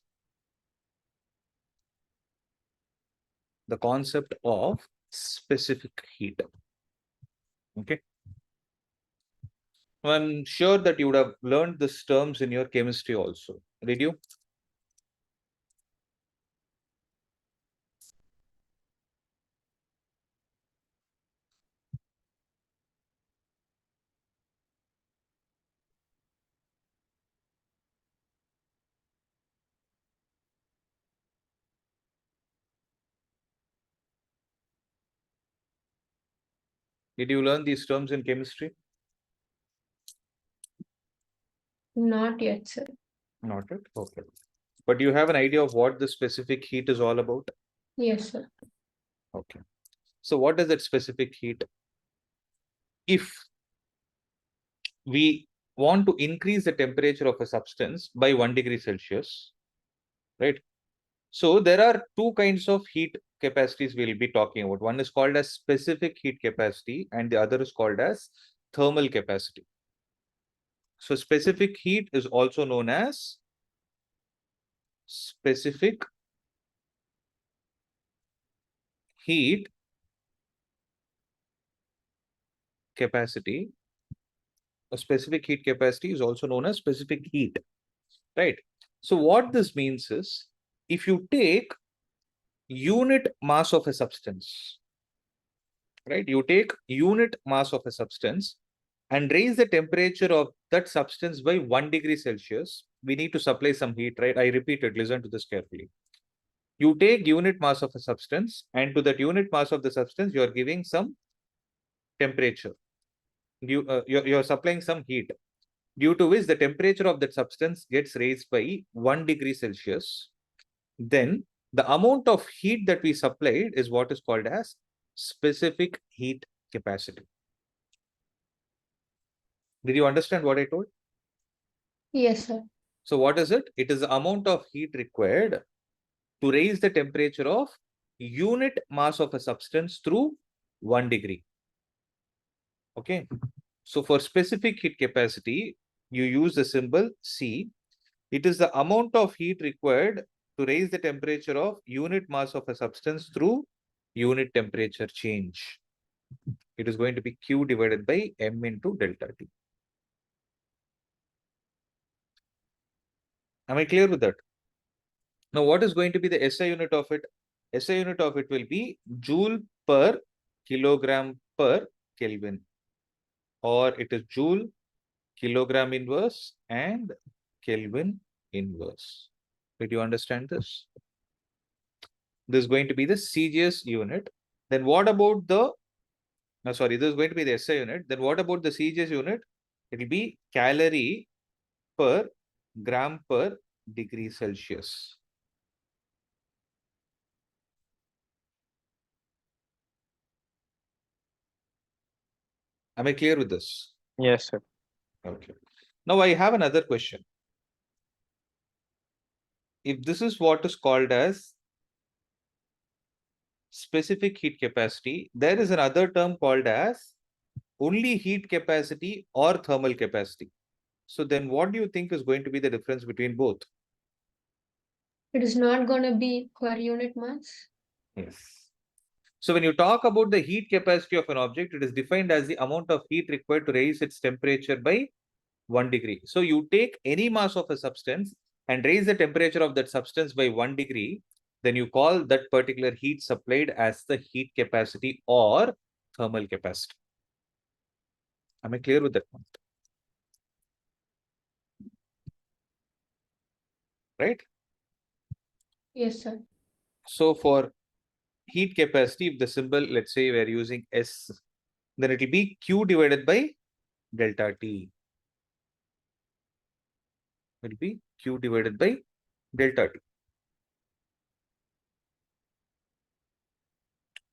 Speaker 1: the concept of specific heat. Okay. I'm sure that you would have learned these terms in your chemistry also. Did you? Did you learn these terms in chemistry?
Speaker 4: Not yet, sir.
Speaker 1: Not yet. Okay. But do you have an idea of what the specific heat is all about?
Speaker 4: Yes, sir.
Speaker 1: Okay. So what is that specific heat? If we want to increase the temperature of a substance by 1 degree Celsius, right? So there are two kinds of heat capacities we'll be talking about. One is called as specific heat capacity and the other is called as thermal capacity. So specific heat is also known as specific heat capacity. A specific heat capacity is also known as specific heat, right? So what this means is, if you take unit mass of a substance, right? You take unit mass of a substance and raise the temperature of that substance by 1 degree Celsius, we need to supply some heat, right? I repeat it, listen to this carefully. You take unit mass of a substance, and to that unit mass of the substance, you are giving some temperature. You're supplying some heat, due to which the temperature of that substance gets raised by 1 degree Celsius. Then the amount of heat that we supplied is what is called as specific heat capacity. Did you understand what I told?
Speaker 4: Yes, sir.
Speaker 1: So what is it? It is the amount of heat required to raise the temperature of unit mass of a substance through 1 degree. Okay. So for specific heat capacity, you use the symbol C. It is the amount of heat required to raise the temperature of unit mass of a substance through unit temperature change. It is going to be Q divided by M into delta T. Am I clear with that? Now, what is going to be the SI unit of it? SI unit of it will be joule per kilogram per Kelvin, or it is joule, kilogram inverse, and Kelvin inverse. Did you understand this? This is going to be the CGS unit. Then what about the, sorry, this is going to be the SI unit. Then what about the CGS unit? It will be calorie per gram per degree Celsius. Am I clear with this?
Speaker 2: Yes, sir.
Speaker 1: Okay. Now I have another question. If this is what is called as specific heat capacity, there is another term called as only heat capacity or thermal capacity. So then what do you think is going to be the difference between both?
Speaker 4: It is not gonna be per unit mass.
Speaker 1: Yes. So when you talk about the heat capacity of an object, it is defined as the amount of heat required to raise its temperature by 1 degree. So you take any mass of a substance and raise the temperature of that substance by 1 degree, then you call that particular heat supplied as the heat capacity or thermal capacity. Am I clear with that point? Right?
Speaker 4: Yes, sir.
Speaker 1: So for heat capacity, if the symbol, let's say we're using S, then it will be Q divided by delta T. It will be Q divided by delta T.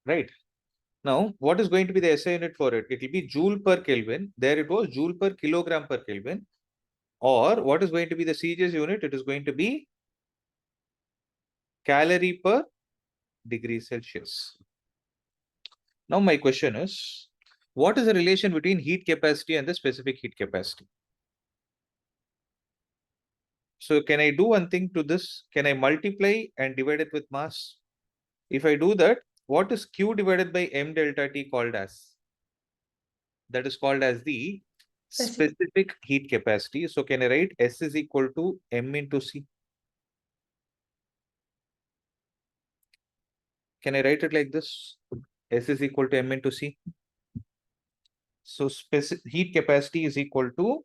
Speaker 1: Right? Now, what is going to be the SI unit for it? It will be joule per Kelvin. There it was, joule per kilogram per Kelvin. Or what is going to be the CGS unit? It is going to be calorie per degree Celsius. Now, my question is, what is the relation between heat capacity and the specific heat capacity? So, can I do one thing to this? Can I multiply and divide it with mass? If I do that, what is Q divided by M delta T called as? That is called as the specific heat capacity. So, can I write S is equal to M into C? Can I write it like this? S is equal to M into C. So specific heat capacity is equal to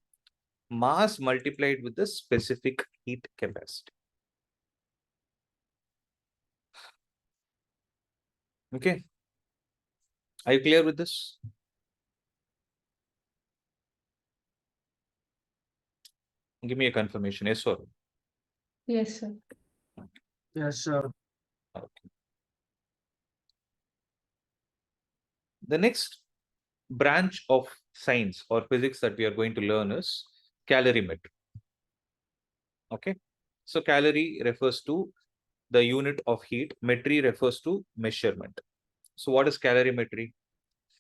Speaker 1: mass multiplied with the specific heat capacity. Okay. Are you clear with this? Give me a confirmation. Yes or no?
Speaker 4: Yes, sir.
Speaker 5: Yes, sir.
Speaker 1: Okay. The next branch of science or physics that we are going to learn is calorimetry. Okay. So calorie refers to the unit of heat. Metry refers to measurement. So what is calorimetry?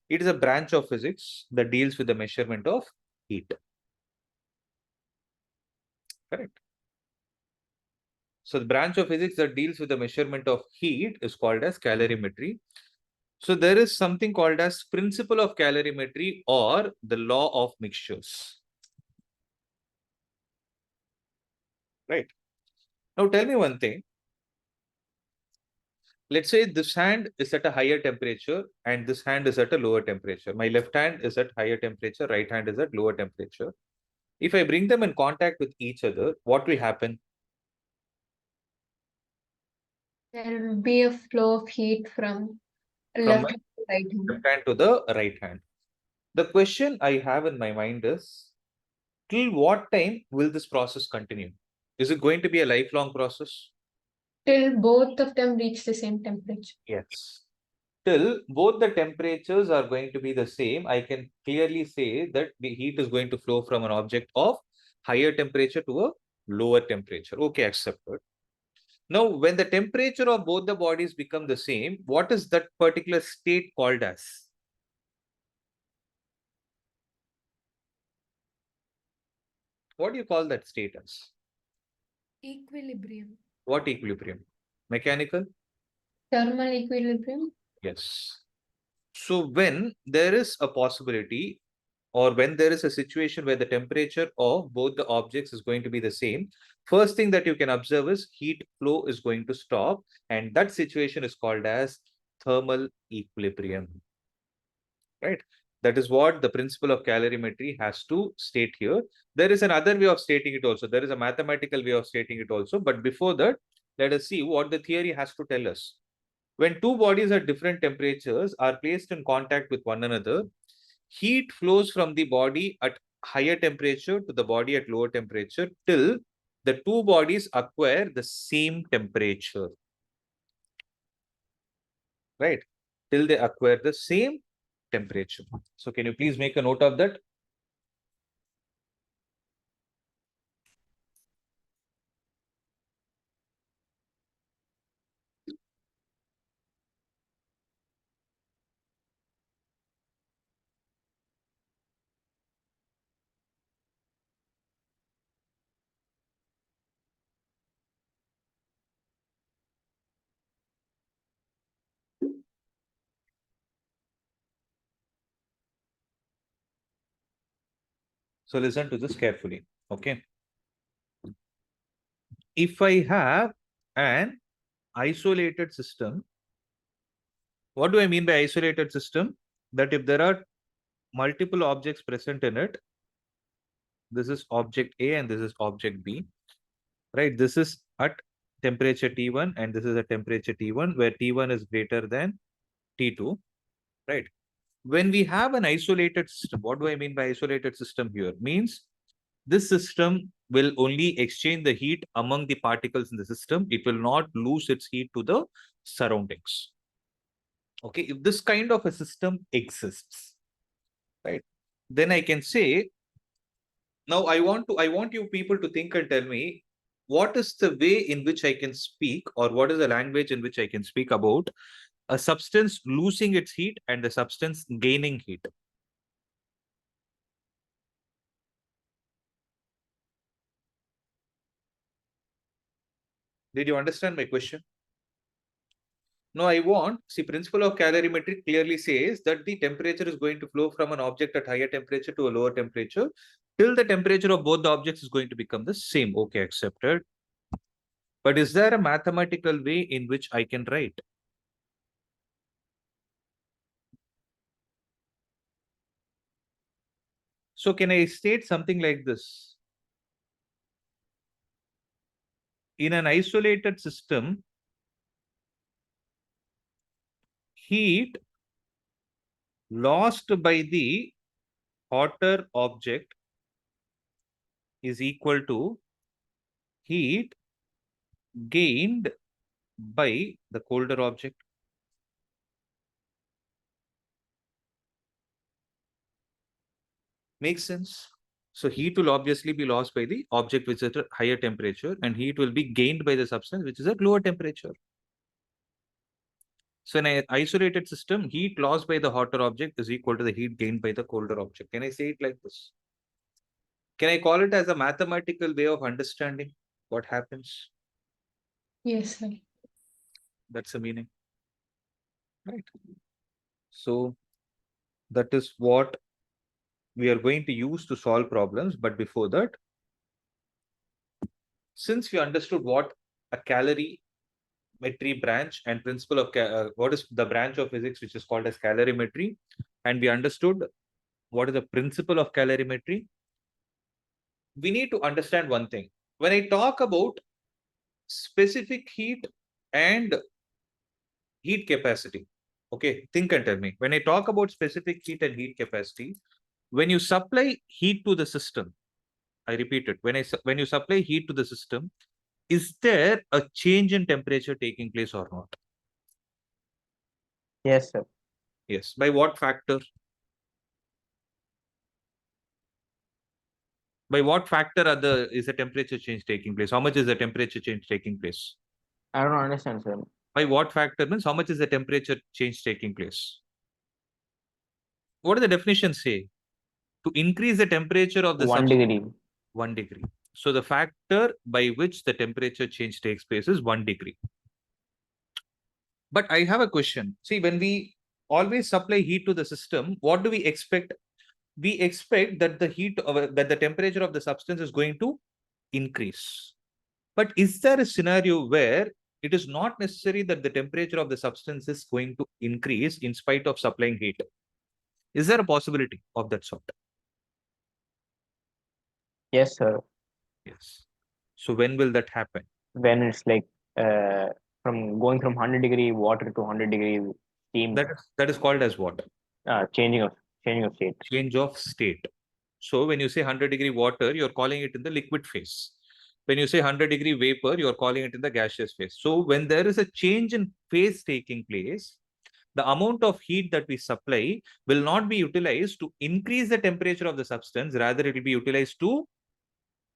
Speaker 1: It is a branch of physics that deals with the measurement of heat. Correct. So the branch of physics that deals with the measurement of heat is called as calorimetry. So there is something called as principle of calorimetry or the law of mixtures. Right. Now tell me one thing. Let's say this hand is at a higher temperature and this hand is at a lower temperature. My left hand is at higher temperature, right hand is at lower temperature. If I bring them in contact with each other, what will happen?
Speaker 4: There will be a flow of heat from left to right hand.
Speaker 1: left hand to the right hand. The question I have in my mind is, till what time will this process continue? Is it going to be a lifelong process?
Speaker 4: Till both of them reach the same temperature.
Speaker 1: Yes. Till both the temperatures are going to be the same, I can clearly say that the heat is going to flow from an object of higher temperature to a lower temperature. Okay, accepted. Now, when the temperature of both the bodies become the same, what is that particular state called as? What do you call that state as?
Speaker 4: Equilibrium.
Speaker 1: What equilibrium? Mechanical?
Speaker 4: Thermal equilibrium.
Speaker 1: Yes. So when there is a possibility, or when there is a situation where the temperature of both the objects is going to be the same, first thing that you can observe is heat flow is going to stop, and that situation is called as thermal equilibrium. Right? That is what the principle of calorimetry has to state here. There is another way of stating it also. There is a mathematical way of stating it also. But before that, let us see what the theory has to tell us. When two bodies at different temperatures are placed in contact with one another, heat flows from the body at higher temperature to the body at lower temperature till the two bodies acquire the same temperature. Right? Till they acquire the same temperature. So can you please make a note of that? So listen to this carefully. Okay. If I have an isolated system, what do I mean by isolated system? That if there are multiple objects present in it, this is object A and this is object B, right? This is at temperature T1 and this is at temperature T1, where T1 is greater than T2, right? When we have an isolated system, what do I mean by isolated system here? Means this system will only exchange the heat among the particles in the system. It will not lose its heat to the surroundings. Okay, if this kind of a system exists, right, then I can say, now I want you people to think and tell me, what is the way in which I can speak, or what is the language in which I can speak about a substance losing its heat and the substance gaining heat? Did you understand my question? No, see, principle of calorimetry clearly says that the temperature is going to flow from an object at higher temperature to a lower temperature till the temperature of both the objects is going to become the same. Okay, accepted. But is there a mathematical way in which I can write? So can I state something like this? In an isolated system, heat lost by the hotter object is equal to heat gained by the colder object. Makes sense? So heat will obviously be lost by the object which is at a higher temperature, and heat will be gained by the substance which is at lower temperature. So in an isolated system, heat lost by the hotter object is equal to the heat gained by the colder object. Can I say it like this? Can I call it as a mathematical way of understanding what happens?
Speaker 4: Yes, sir.
Speaker 1: That's the meaning. Right. So that is what we are going to use to solve problems. But before that, since we understood what a calorimetry branch and principle of what is the branch of physics which is called as calorimetry, and we understood what is the principle of calorimetry, we need to understand one thing. When I talk about specific heat and heat capacity, okay, think and tell me. When I talk about specific heat and heat capacity, when you supply heat to the system, I repeat it, when you supply heat to the system, is there a change in temperature taking place or not?
Speaker 2: Yes, sir.
Speaker 1: Yes. By what factor? By what factor is the temperature change taking place? How much is the temperature change taking place?
Speaker 2: I don't understand, sir.
Speaker 1: By what factor means how much is the temperature change taking place? What does the definition say? To increase the temperature of the
Speaker 2: 1
Speaker 1: substance,
Speaker 2: degree.
Speaker 1: 1 degree. So the factor by which the temperature change takes place is 1 degree. But I have a question. See, when we always supply heat to the system, what do we expect? We expect that that the temperature of the substance is going to increase. But is there a scenario where it is not necessary that the temperature of the substance is going to increase in spite of supplying heat? Is there a possibility of that sort?
Speaker 2: Yes, sir.
Speaker 1: Yes. So when will that happen?
Speaker 2: When it's like from going from 100-degree water to 100-degree steam,
Speaker 1: That is called as what?
Speaker 2: changing of state.
Speaker 1: Change of state. So when you say 100-degree water, you're calling it in the liquid phase. When you say 100-degree vapor, you're calling it in the gaseous phase. So when there is a change in phase taking place, the amount of heat that we supply will not be utilized to increase the temperature of the substance. Rather, it will be utilized to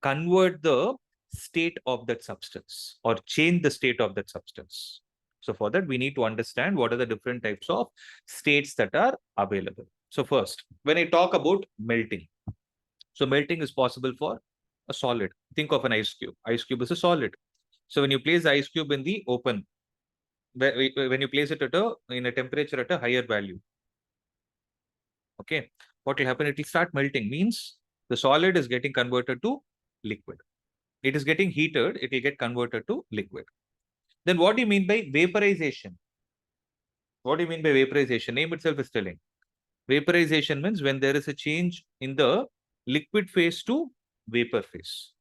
Speaker 1: convert the state of that substance or change the state of that substance. So for that, we need to understand what are the different types of states that are available. So first, when I talk about melting, so melting is possible for a solid. Think of an ice cube. Ice cube is a solid. So when you place the ice cube in the open, when you place it in a temperature at a higher value, okay, what will happen? It will start melting. Means the solid is getting converted to liquid. It is getting heated. It will get converted to liquid. Then what do you mean by vaporization? What do you mean by vaporization? Name itself is telling. Vaporization means when there is a change in the liquid phase to vapor phase.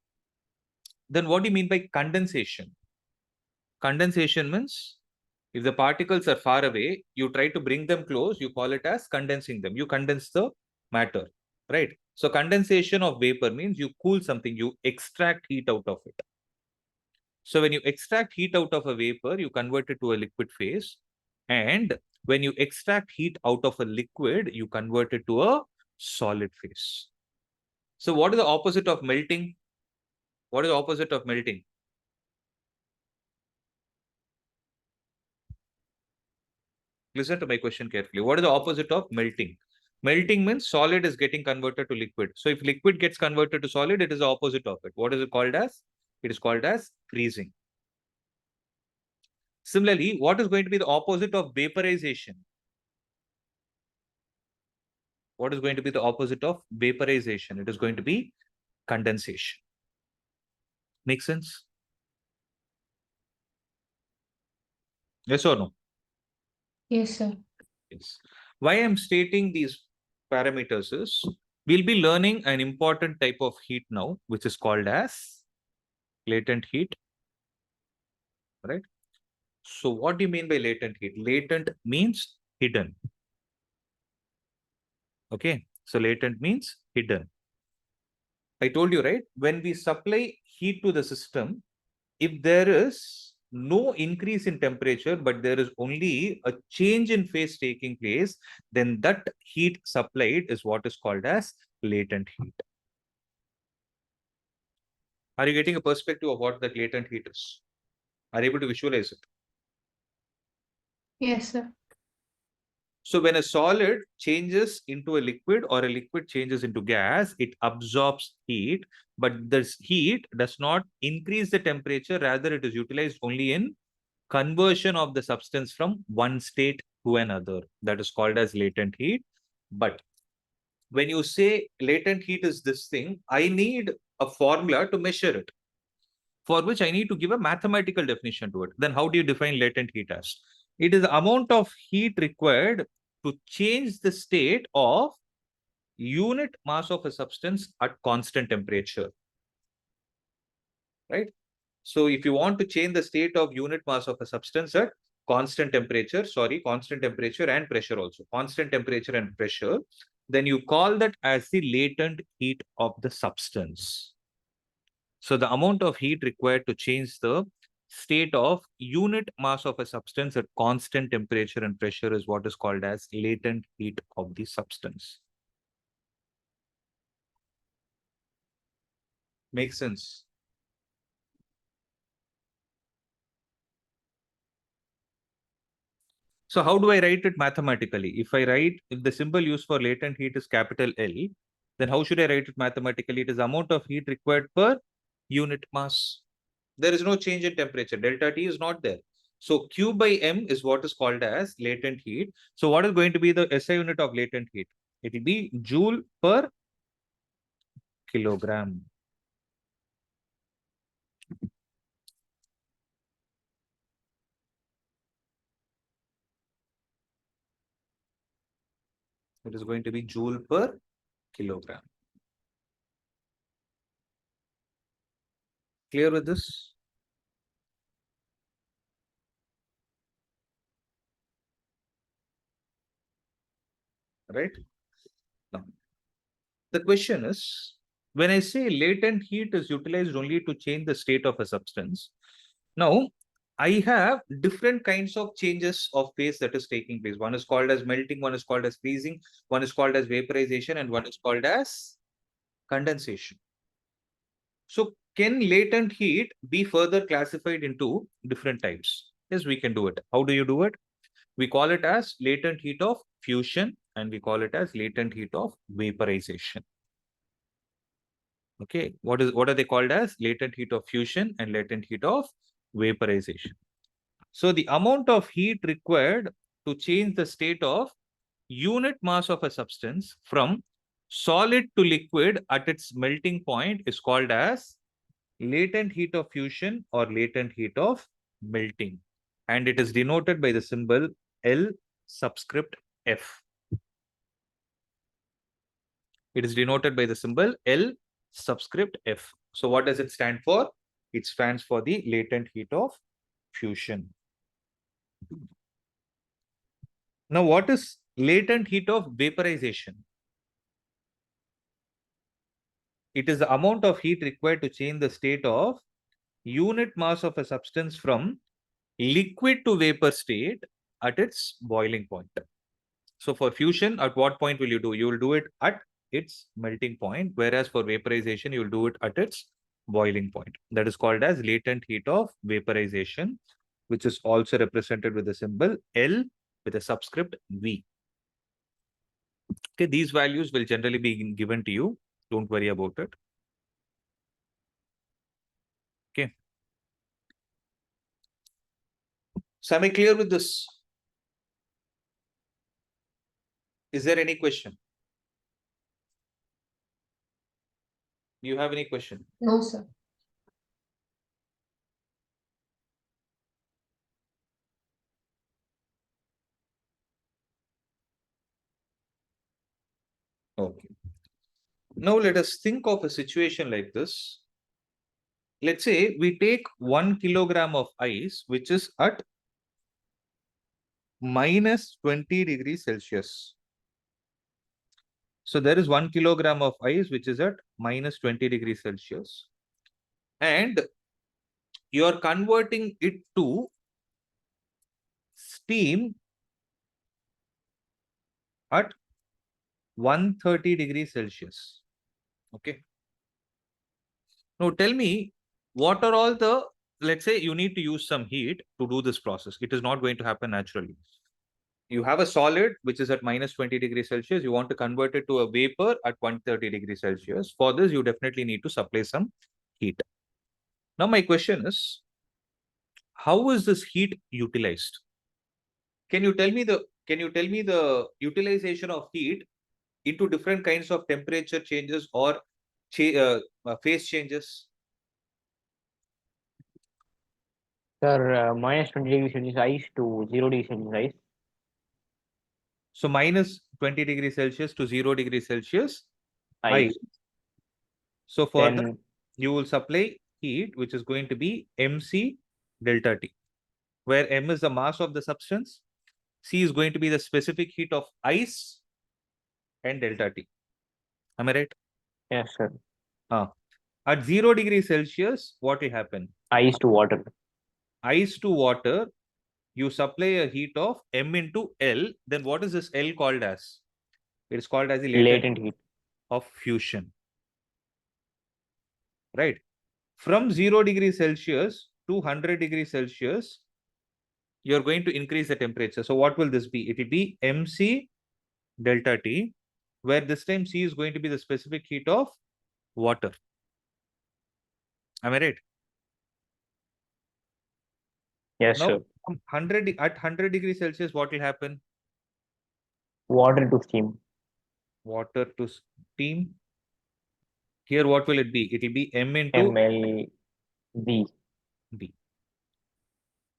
Speaker 1: Then what do you mean by condensation? Condensation means if the particles are far away, you try to bring them close, you call it as condensing them. You condense the matter, right? So condensation of vapor means you cool something, you extract heat out of it. So when you extract heat out of a vapor, you convert it to a liquid phase. And when you extract heat out of a liquid, you convert it to a solid phase. So what is the opposite of melting? What is the opposite of melting? Listen to my question carefully. What is the opposite of melting? Melting means solid is getting converted to liquid. So if liquid gets converted to solid, it is the opposite of it. What is it called as? It is called as freezing. Similarly, what is going to be the opposite of vaporization? What is going to be the opposite of vaporization? It is going to be condensation. Make sense? Yes or no?
Speaker 4: Yes, sir.
Speaker 1: Yes. Why I'm stating these parameters is we'll be learning an important type of heat now, which is called as latent heat. Right? So what do you mean by latent heat? Latent means hidden. Okay. So latent means hidden. I told you, right? When we supply heat to the system, if there is no increase in temperature, but there is only a change in phase taking place, then that heat supplied is what is called as latent heat. Are you getting a perspective of what that latent heat is? Are you able to visualize it?
Speaker 4: Yes, sir.
Speaker 1: So when a solid changes into a liquid or a liquid changes into gas, it absorbs heat, but this heat does not increase the temperature. Rather, it is utilized only in conversion of the substance from one state to another. That is called as latent heat. But when you say latent heat is this thing, I need a formula to measure it, for which I need to give a mathematical definition to it. Then how do you define latent heat as? It is the amount of heat required to change the state of unit mass of a substance at constant temperature. right? So if you want to change the state of unit mass of a substance at constant temperature and pressure also, constant temperature and pressure, then you call that as the latent heat of the substance. So the amount of heat required to change the state of unit mass of a substance at constant temperature and pressure is what is called as latent heat of the substance. Makes sense? So how do I write it mathematically? If the symbol used for latent heat is capital L, then how should I write it mathematically? It is the amount of heat required per unit mass. There is no change in temperature. Delta T is not there. So Q by M is what is called as latent heat. So what is going to be the SI unit of latent heat? It will be joule per kilogram. It is going to be joule per kilogram. Clear with this? Right? Now, the question is, when I say latent heat is utilized only to change the state of a substance, now I have different kinds of changes of phase that is taking place. One is called as melting, one is called as freezing, one is called as vaporization, and one is called as condensation. So can latent heat be further classified into different types? Yes, we can do it. How do you do it? We call it as latent heat of fusion, and we call it as latent heat of vaporization. Okay, what are they called as? Latent heat of fusion and latent heat of vaporization. So the amount of heat required to change the state of unit mass of a substance from solid to liquid at its melting point is called as latent heat of fusion or latent heat of melting. And it is denoted by the symbol L subscript F. It is denoted by the symbol L subscript F. So what does it stand for? It stands for the latent heat of fusion. Now, what is latent heat of vaporization? It is the amount of heat required to change the state of unit mass of a substance from liquid to vapor state at its boiling point. So for fusion, at what point will you do? You will do it at its melting point, whereas for vaporization, you will do it at its boiling point. That is called as latent heat of vaporization, which is also represented with the symbol L with a subscript V. Okay, these values will generally be given to you. Don't worry about it. Okay. So am I clear with this? Is there any question? Do you have any question?
Speaker 4: No, sir.
Speaker 1: Okay. Now let us think of a situation like this. Let's say we take 1 kilogram of ice, which is at minus 20 degrees Celsius. So there is 1 kilogram of ice, which is at minus 20 degrees Celsius. And you are converting it to steam at 130 degrees Celsius. Okay. Now tell me, what are all the, let's say you need to use some heat to do this process. It is not going to happen naturally. You have a solid which is at minus 20 degrees Celsius. You want to convert it to a vapor at 130 degrees Celsius. For this, you definitely need to supply some heat. Now, my question is, how is this heat utilized? Can you tell me the utilization of heat into different kinds of temperature changes or phase changes?
Speaker 2: Sir, minus 20 degrees Celsius ice to 0 degrees Celsius ice.
Speaker 1: So minus 20 degrees Celsius to 0 degrees Celsius
Speaker 2: Ice.
Speaker 1: ice. So for
Speaker 2: Then
Speaker 1: that, you will supply heat, which is going to be mc delta T, where m is the mass of the substance, c is going to be the specific heat of ice, and delta T. Am I right?
Speaker 2: Yes, sir.
Speaker 1: At 0 degrees Celsius, what will happen?
Speaker 2: Ice to water.
Speaker 1: Ice to water, you supply a heat of m into L, then what is this L called as? It is called as the
Speaker 2: Latent heat.
Speaker 1: of fusion. Right? From 0 degrees Celsius to 100 degrees Celsius, you're going to increase the temperature. So what will this be? It will be mc delta T, where this time C is going to be the specific heat of water. Am I right?
Speaker 2: Yes,
Speaker 1: Now,
Speaker 2: sir.
Speaker 1: from 100 degrees Celsius, what will happen?
Speaker 2: Water to steam.
Speaker 1: Water to steam. Here, what will it be? It will be M into
Speaker 2: MLB.
Speaker 1: B.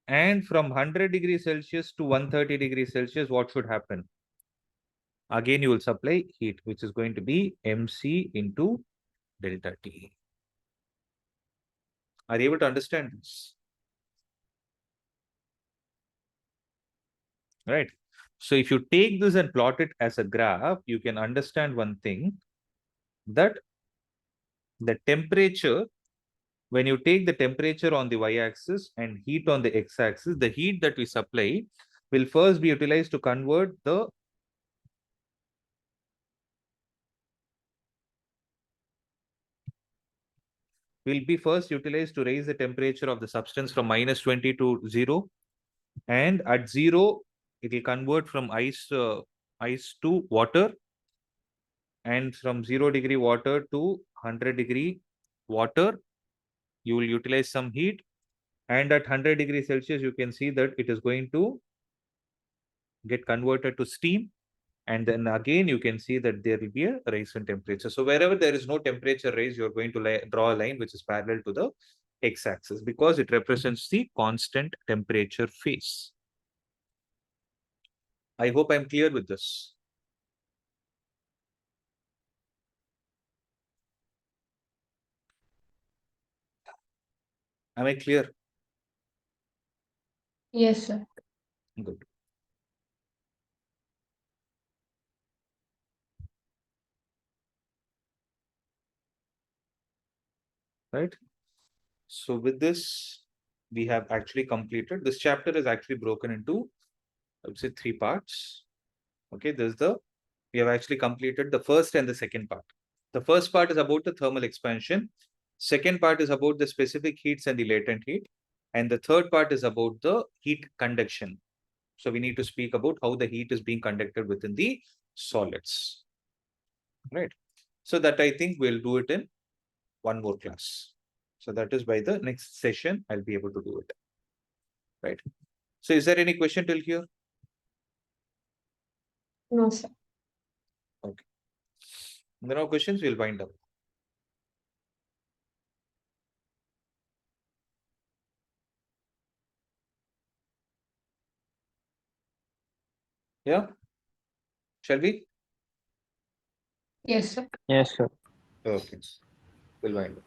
Speaker 1: And from 100 degrees Celsius to 130 degrees Celsius, what should happen? Again, you will supply heat, which is going to be mc into delta T. Are you able to understand this? Right. So if you take this and plot it as a graph, you can understand one thing, that the temperature, when you take the temperature on the y-axis and heat on the x-axis, the heat that we supply will first be utilized to convert the will be first utilized to raise the temperature of the substance from -20 to 0. And at 0, it will convert from ice to water. And from 0 degree water to 100 degree water, you will utilize some heat. And at 100 degrees Celsius, you can see that it is going to get converted to steam. And then again, you can see that there will be a rise in temperature. So wherever there is no temperature rise, you're going to draw a line which is parallel to the x-axis, because it represents the constant temperature phase. I hope I'm clear with this. Am I clear?
Speaker 4: Yes, sir.
Speaker 1: Good. Right. So with this, we have actually completed. This chapter is actually broken into, I would say, 3 parts. Okay, we have actually completed the first and the second part. The first part is about the thermal expansion. Second part is about the specific heats and the latent heat. And the third part is about the heat conduction. So we need to speak about how the heat is being conducted within the solids. Right. So that I think we'll do it in one more class. So that is by the next session, I'll be able to do it. Right. So is there any question till here?
Speaker 4: No, sir.
Speaker 1: Okay. If there are no questions, we'll wind up. Yeah. Shall we?
Speaker 4: Yes, sir.
Speaker 2: Yes, sir.
Speaker 1: Okay. We'll wind up.